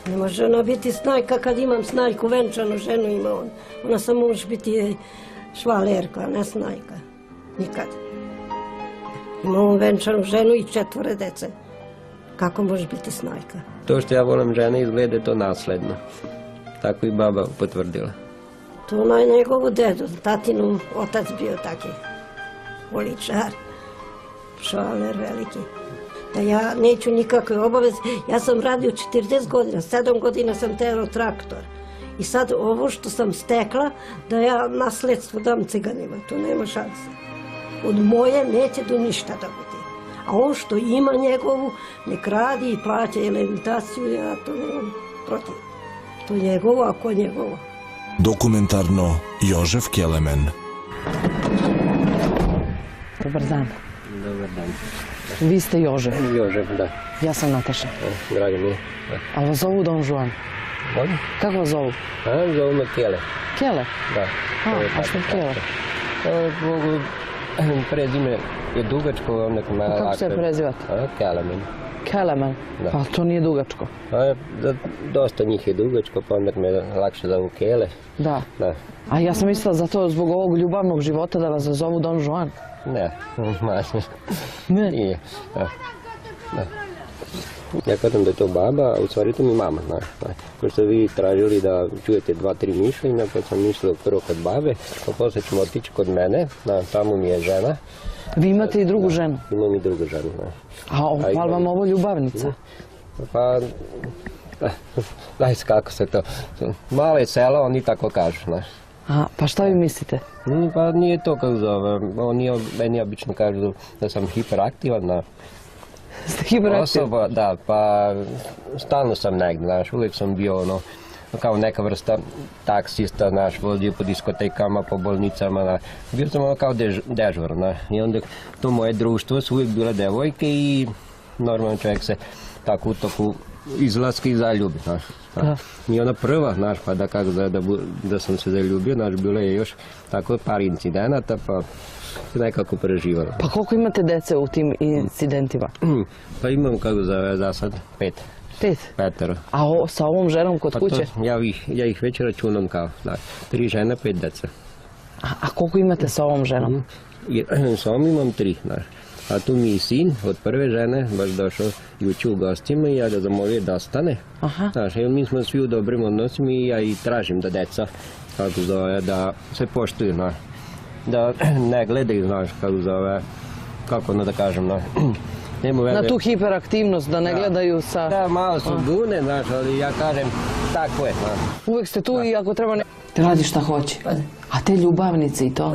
Ne može ona biti snajka kad imam snajku, venčanu ženu ima on. Ona samo može biti švalerka, a ne snajka. Nikad. Ima on venčanu ženu i 4 dece. Kako može biti snajka? To što ja volim žene izgleda to nasledno. Tako i baba potvrdila. To onaj njegovu dedu, tatinu otac bio taki uličar, švaler veliki. Da ja neću nikakve obaveze. Ja sam radio 40 godina, 7 godina sam terao traktor. I sad ovo što sam stekla, da ja nasledstvo dam ciganima, to nema šanse. Od moje neće do ništa dobiti. A on što ima njegovu, nek radi i plaća alimentaciju, ja to nemam protiv. To je njegovo, a ko je njegovo? Dokumentarno Jožef Kelemen. Dobar dan. Dobar dan. Vi ste Jožef? Jožef, da. Ja sam Nataša. Drago mi je. A vas zovu Don Juan? Molim? Kako vas zovu? Zovu me Kele. Kele? Da. A što je Kele? Prezime je dugačko, onda me lakše. Kako se prezivate? Kelemen. Kelemen? Pa to nije dugačko. Dosta njih je dugačko, pa onda me lakše zovu Kele. Da. A ja sam mislila zato zbog ovog ljubavnog života da vas zovu Don Juan. Ne, manje. Ne? Nije. Ja kažem da je to baba, a u stvari to mi mama. Ko ste vi tražili da čujete 2-3 mišljenja, pa sam mislio prvo kod babe, pa posle ćemo otići kod mene, tamo mi je žena. Vi imate i drugu ženu? Imam i drugu ženu. A vam ovo ljubavnica? Pa, znaš kako se to, malo je selo, oni tako kažu. Pa šta vi mislite? Pa nije to kako zove, meni obično kažu da sam hiperaktivan. Ste hiperaktivan? Osoba, da, pa stalno sam negdje, znaš, uvijek sam bio kao neka vrsta taksista, znaš, vodio po diskotekama, po bolnicama, bio sam kao dežur, i onda to moje društvo su uvijek bile devojke i normalno čovjek se tako u toku izlaska i zaljubi, znaš. I ona prva, znaš, pa da kako da sam se zaljubio, znaš, bilo je još tako par incidenata, pa nekako preživalo. Pa koliko imate dece u tim incidentima? Pa imam, kako zove, za sad 5. 5. A sa ovom ženom kod kuće? Ja ih već računam kao, znaš, 3 žene, 5 deca. A koliko imate sa ovom ženom? Sa ovom imam 3, znaš. A tu mi je sin od prve žene, baš došao juče u gostima i ja ga zamolio da ostane. Znaš, mi smo svi u dobrim odnosima i ja i tražim da deca, kako zove, da se poštuju, znaš. Da ne gledaju, znaš, kako zove, kako ono da kažem, znaš. Na tu hiperaktivnost, da ne gledaju sa... Da, malo su bune, znaš, ali ja kažem, tako je, znaš. Uvijek ste tu i ako treba ne... Radi šta hoće. A te ljubavnice i to?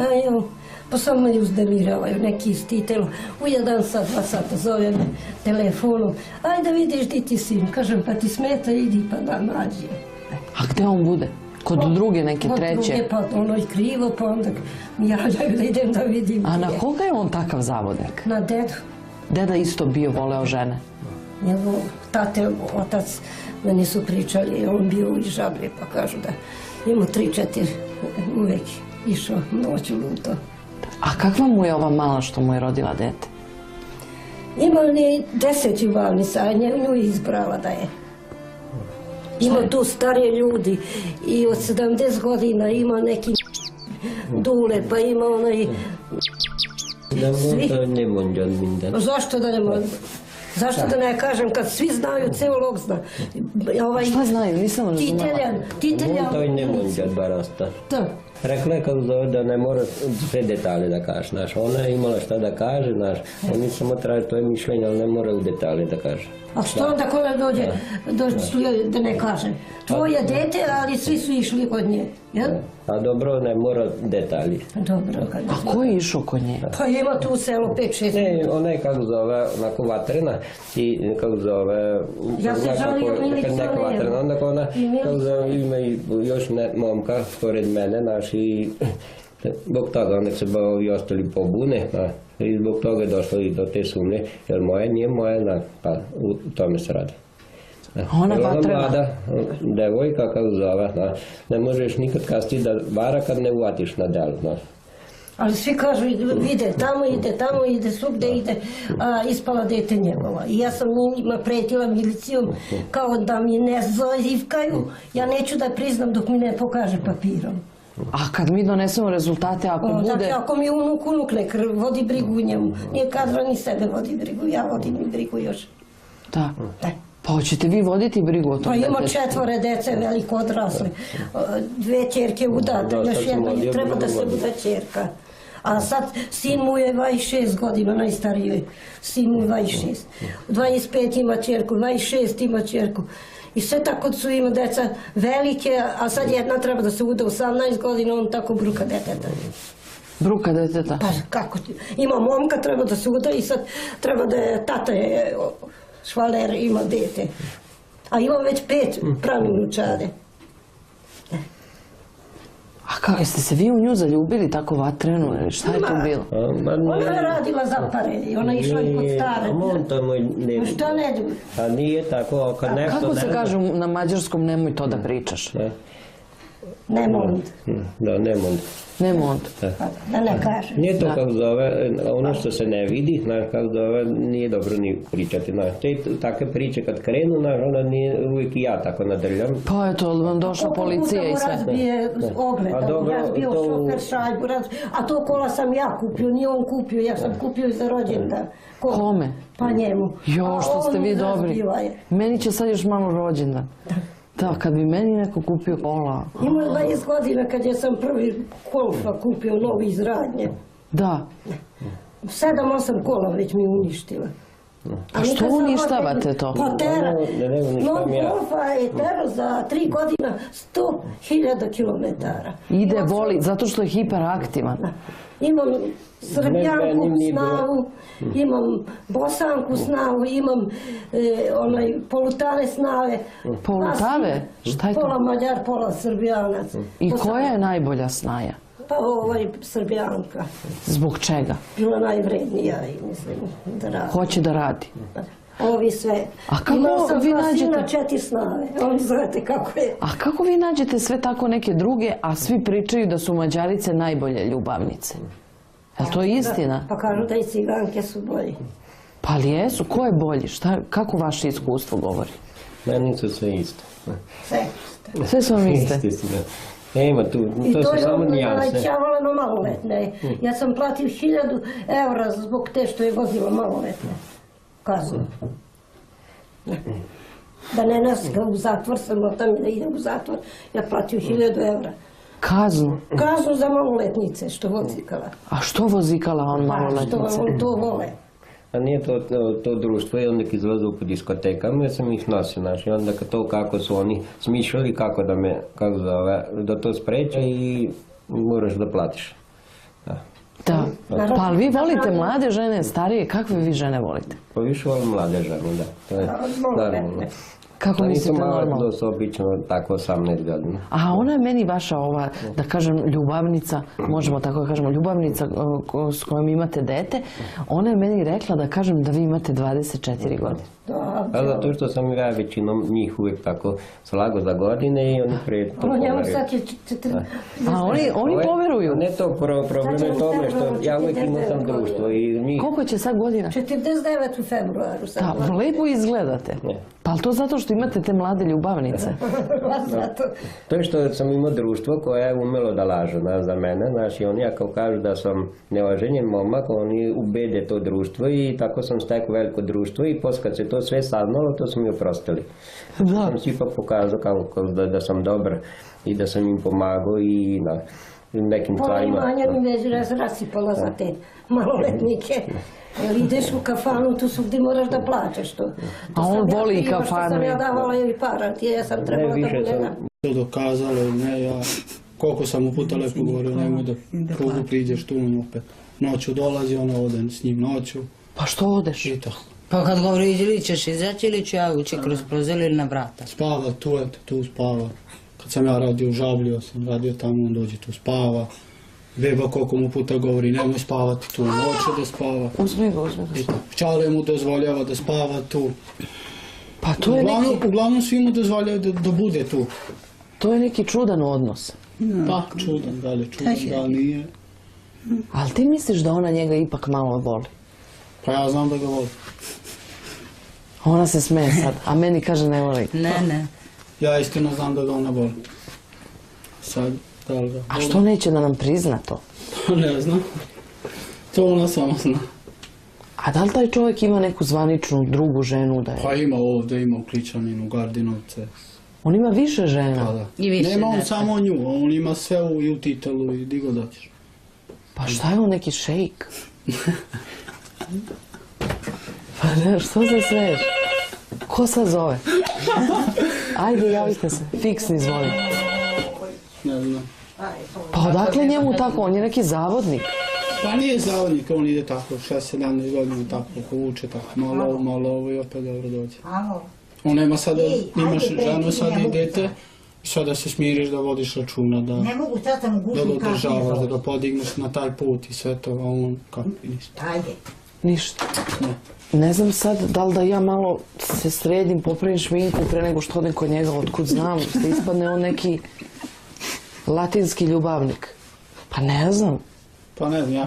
Pa samo me uzdemiravaju, neki istitel. U 1 sat, 2 sata zove me telefonom. Ajde vidiš di ti sin. Kažem, pa ti smeta, idi pa da nađi. A gde on bude? Kod druge, neke treće? Kod druge, pa ono i krivo, pa onda mi javljaju da idem da vidim. A na koga je on takav zavodnik? Na dedu. Deda isto bio voleo žene? Njegov tate, otac, meni su pričali, on bio iz Žablje, pa kažu da imao 3-4 uvek išao noć u luto. A kakva mu je ova mala što mu je rodila dete? Ima li 10 ljubavnica, a nju izbrala da je. Ima tu starije ljudi i od 70 godina ima neki dule, pa ima onaj... Zašto da ne mogu? Zašto da ne kažem, kad svi znaju, celog zna. Šta znaju, nisam razumela. Titeljan. To je ne može od barasta. Rekla je kako zove da ne mora sve detalje da kaže, znaš. Ona je imala šta da kaže, znaš. Oni samo traže tvoje mišljenje, ali ne mora u detalje da kaže. A što onda koja dođe da ne kažem? Tvoje dete, ali svi su išli kod nje, jel? A dobro, ne mora detalji. Dobro. A ko je išao kod nje? Pa ima tu u selu 5-6. Ne, ona je kako zove, onako vatrena i kako zove... Ja se žalim milicioneru. Onda ona, kako zove, ima i još momka pored mene, znaš, i zbog toga onda se i ostali pobune, i zbog toga je došlo i do te sumnje, jer moja nije moja, pa u tome se radi. Ona vatrena. Mlada devojka, kako zove, ne možeš nikad kasnije da vara kad ne uvatiš na delu. Ali svi kažu, ide, tamo ide, svugde ide, a ispala dete njegova. I ja sam njima pretila milicijom kao da mi ne zazivkaju, ja neću da priznam dok mi ne pokaže papirom. A kad mi donesemo rezultate, ako bude... Dakle, ako mi unuk nek vodi brigu u njemu, nije kadra ni sebe vodi brigu, ja vodim i brigu još. Da. Pa hoćete vi voditi brigu o tom detetu? Pa ima 4 dece, veliko odrasle, 2 ćerke udate, još jedna treba da se uda ćerka. A sad sin mu je 26 godina, najstariji sin mu je 26. 25 ima ćerku, 26 ima ćerku. I sve tako su ima deca velike, a sad jedna treba da se uda 18 godina, on tako bruka deteta. Bruka deteta? Pa kako ti? Ima momka, treba da se uda i sad treba da je tata švaler, ima dete. A ima već 5 pranučade. A kako, jeste se vi u nju zaljubili tako vatrenu? Šta je to bilo? Ona je radila za pare i ona je išla i kod stare. Šta ne ljubi? A nije tako, kad nešto... Kako se kaže na mađarskom nemoj to da pričaš? Nemond. Da, nemond. Nemond. Da ne kažem. Nije to kako zove, ono što se ne vidi, kako zove, nije dobro ni pričati. Te takve priče kad krenu, onda nije uvijek i ja tako nadrljam. Pa eto, vam došla policija i sve. Razbije ogled, razbio šofer šajbu, a to kola sam ja kupio, nije on kupio, ja sam kupio za rođendan. Kome? Pa njemu. Jo, što ste vi dobri. Meni će sad još malo rođendan. Da, kad bi meni neko kupio kola... Ima 20 godina kad ja sam prvi Golfa kupio, novi iz radnje. Da. 7-8 kola već mi uništila. A što uništavate to? Pa tera. Golfa je tera za 3 godina 100.000 kilometara. Ide, voli, zato što je hiperaktivan. Imam srbijanku snavu, imam bosanku snavu, imam polutave snave. Polutave? Šta je to? Pola Mađar, pola Srbijanac. I koja je najbolja snaja? Pa Srbijanka. Zbog čega? Bila najvrednija i mislim da radi. Hoće da radi. ovi sve. A kako Imao sam vi dva nađete- sina, 4 snave. Oni znate kako je. A kako vi nađete sve tako neke druge, a svi pričaju da su Mađarice najbolje ljubavnice? Je li to istina? Pa kažu da i ciganke su bolji. Pa ali jesu, ko je bolji? Kako vaše iskustvo govori? Meni su sve isto. Sve. Sve su vam iste? Isti su, da. Ima tu, I to to su je samo ono nijanse. čavoleno maloletne. Ja sam platio 1000 € zbog te što je vozilo maloletne. Kaznu. Da ne nas ga u zatvor, sam tam da idem u zatvor, ja platio 1000 € Kaznu? Kaznu za maloletnice što vozikala. A što vozikala on Što maloletnice? on to vole. A nije to društvo i onda kad izlazu po diskotekama, ja sam ih nosio, znaš, i onda to kako su oni smišljali, kako da me, kako da to spreče i moraš da platiš. Da. Da. Pa ali vi volite mlade žene, starije, kakve vi žene volite? Pa više volim mlade žene, da. To je normalno. Kako mislite normalno? Da su obično tako 18 godina. A ona je meni vaša ova, da kažem, ljubavnica, možemo tako da kažemo, ljubavnica s kojom imate dete, ona je meni rekla da kažem da vi imate 24 godine. A zato što sam ja većinom njih uvijek tako slago za godine i oni prije to Ono njemu poveruju. sad je 40. A oni poveruju? Ne to, problem je tome što ja uvijek imao sam društvo i njih... Koliko će sad godina? 49 u februaru sad. Da, lepo izgledate. Pa ali to zato što imate te mlade ljubavnice? Zato. To je što sam imao društvo koje je umelo da lažu za mene, znaš, i oni ako kažu da sam neoženjen momak, oni ubede to društvo i tako sam stekao veliko društvo i poslije kad se to sve saznalo, to su mi oprostili. Da. Sam si ipak pokazao da sam dobar i da sam im pomagao i na nekim Pola stvarima. imanja mi već rasipala za te maloletnike. Jer ideš u kafanu, tu su gdje moraš da plaćaš to. A on voli kafanu. kafanu. Što sam ja davala joj para, ja sam trebala da više bude sam- To dokazalo ili ne, ja koliko sam mu puta lepo govorio, nemoj da krugu priđeš tu opet. Noću dolazi, ona ode s njim noću Pa što odeš? i tako. Pa kad govori ili ćeš izaći ili ću ja ući kroz prozor ili na vrata. Spava tu, eto, tu spava. Kad sam ja radio u Žablju, sam radio tamo, on dođe tu spava. Beba koliko mu puta govori, nemoj spavati tu, hoće da spava. Uzmi ga. Čale mu dozvoljava da spava tu. Pa to je neki, Uglavnom svi mu dozvoljaju da bude tu. to je neki čudan odnos. Pa, čudan, da li je čudan, da li nije. Ali ti misliš da ona njega ipak malo voli? Pa ja znam da ga voli. Ona se smeje sad, a meni kaže ne voli. Ne. Ja istina znam da ga ona voli. Sad, da li ga A voli? što neće da nam prizna to? Ne znam. To ona samo zna. A da li taj čovjek ima neku zvaničnu drugu ženu da je? Pa ima ovdje, ima u Kličaninu, Gardinovce. On ima više žena. Pa da. I više, Nema on da. samo nju, on ima sve i u titelu i di god hoćeš. Pa šta je on neki šejk? Pa ne, što se smeješ? Ko sad zove? Ajde, javite se. Fiksni zvoni. Ne znam. Pa odakle njemu tako? On je neki zavodnik. Pa nije zavodnik, on ide tako, 6-17 godina tako, povuče tako, malo ovo i opet dobro dođe. On nema sada, imaš ženu sad i dete, i sada se smiriš da vodiš računa, da Ne mogu, sad sam u da gužu ga održavaš, da ga podigneš na taj put i sve to, a on kako i ništa. Ajde. Ništa. Ne. Ne znam sad da li da ja malo se sredim, popravim šminku pre nego što odem kod njega, otkud znam, da ispadne on neki latinski ljubavnik. Pa ne znam. Pa ne znam,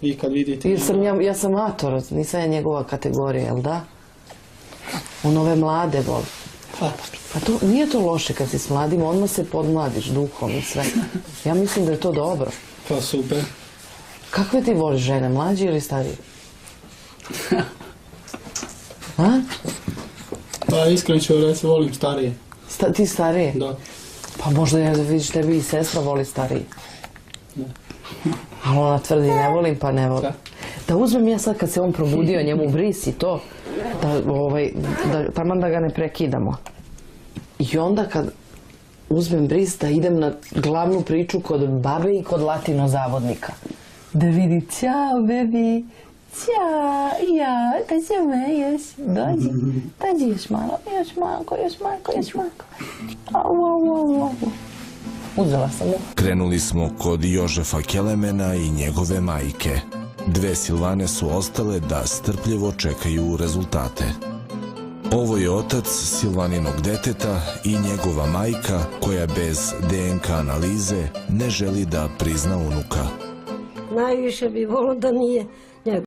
vi kad vidite... Ja sam mator, nisam ja njegova kategorija, jel da? On ove mlade voli. Pa to, nije to loše kad si s mladim, odmah se podmladiš duhom i sve. Ja mislim da je to dobro. Pa super. Kakve ti voliš žene, mlađe ili starije? A? Pa iskreno ću reći, volim starije. Ti starije? Da. Pa možda ja vidiš tebi i sestra voli stariji. Ali ona tvrdi ne volim, pa ne volim. Da uzmem ja sad kad se on probudio, njemu brisi to, taman da ga ne prekidamo. I onda kad uzmem bris da idem na glavnu priču kod babe i kod latino zavodnika. Da vidi, ćao bebi, ćao, ja, kad se meješ, dođi još malo, još malko. Au. Uzela sam mu. Krenuli smo kod Jožefa Kelemena i njegove majke. Dve Silvane su ostale da strpljivo čekaju rezultate. Ovo je otac Silvaninog deteta i njegova majka koja bez DNK analize ne želi da prizna unuka. Najviše bi volio da nije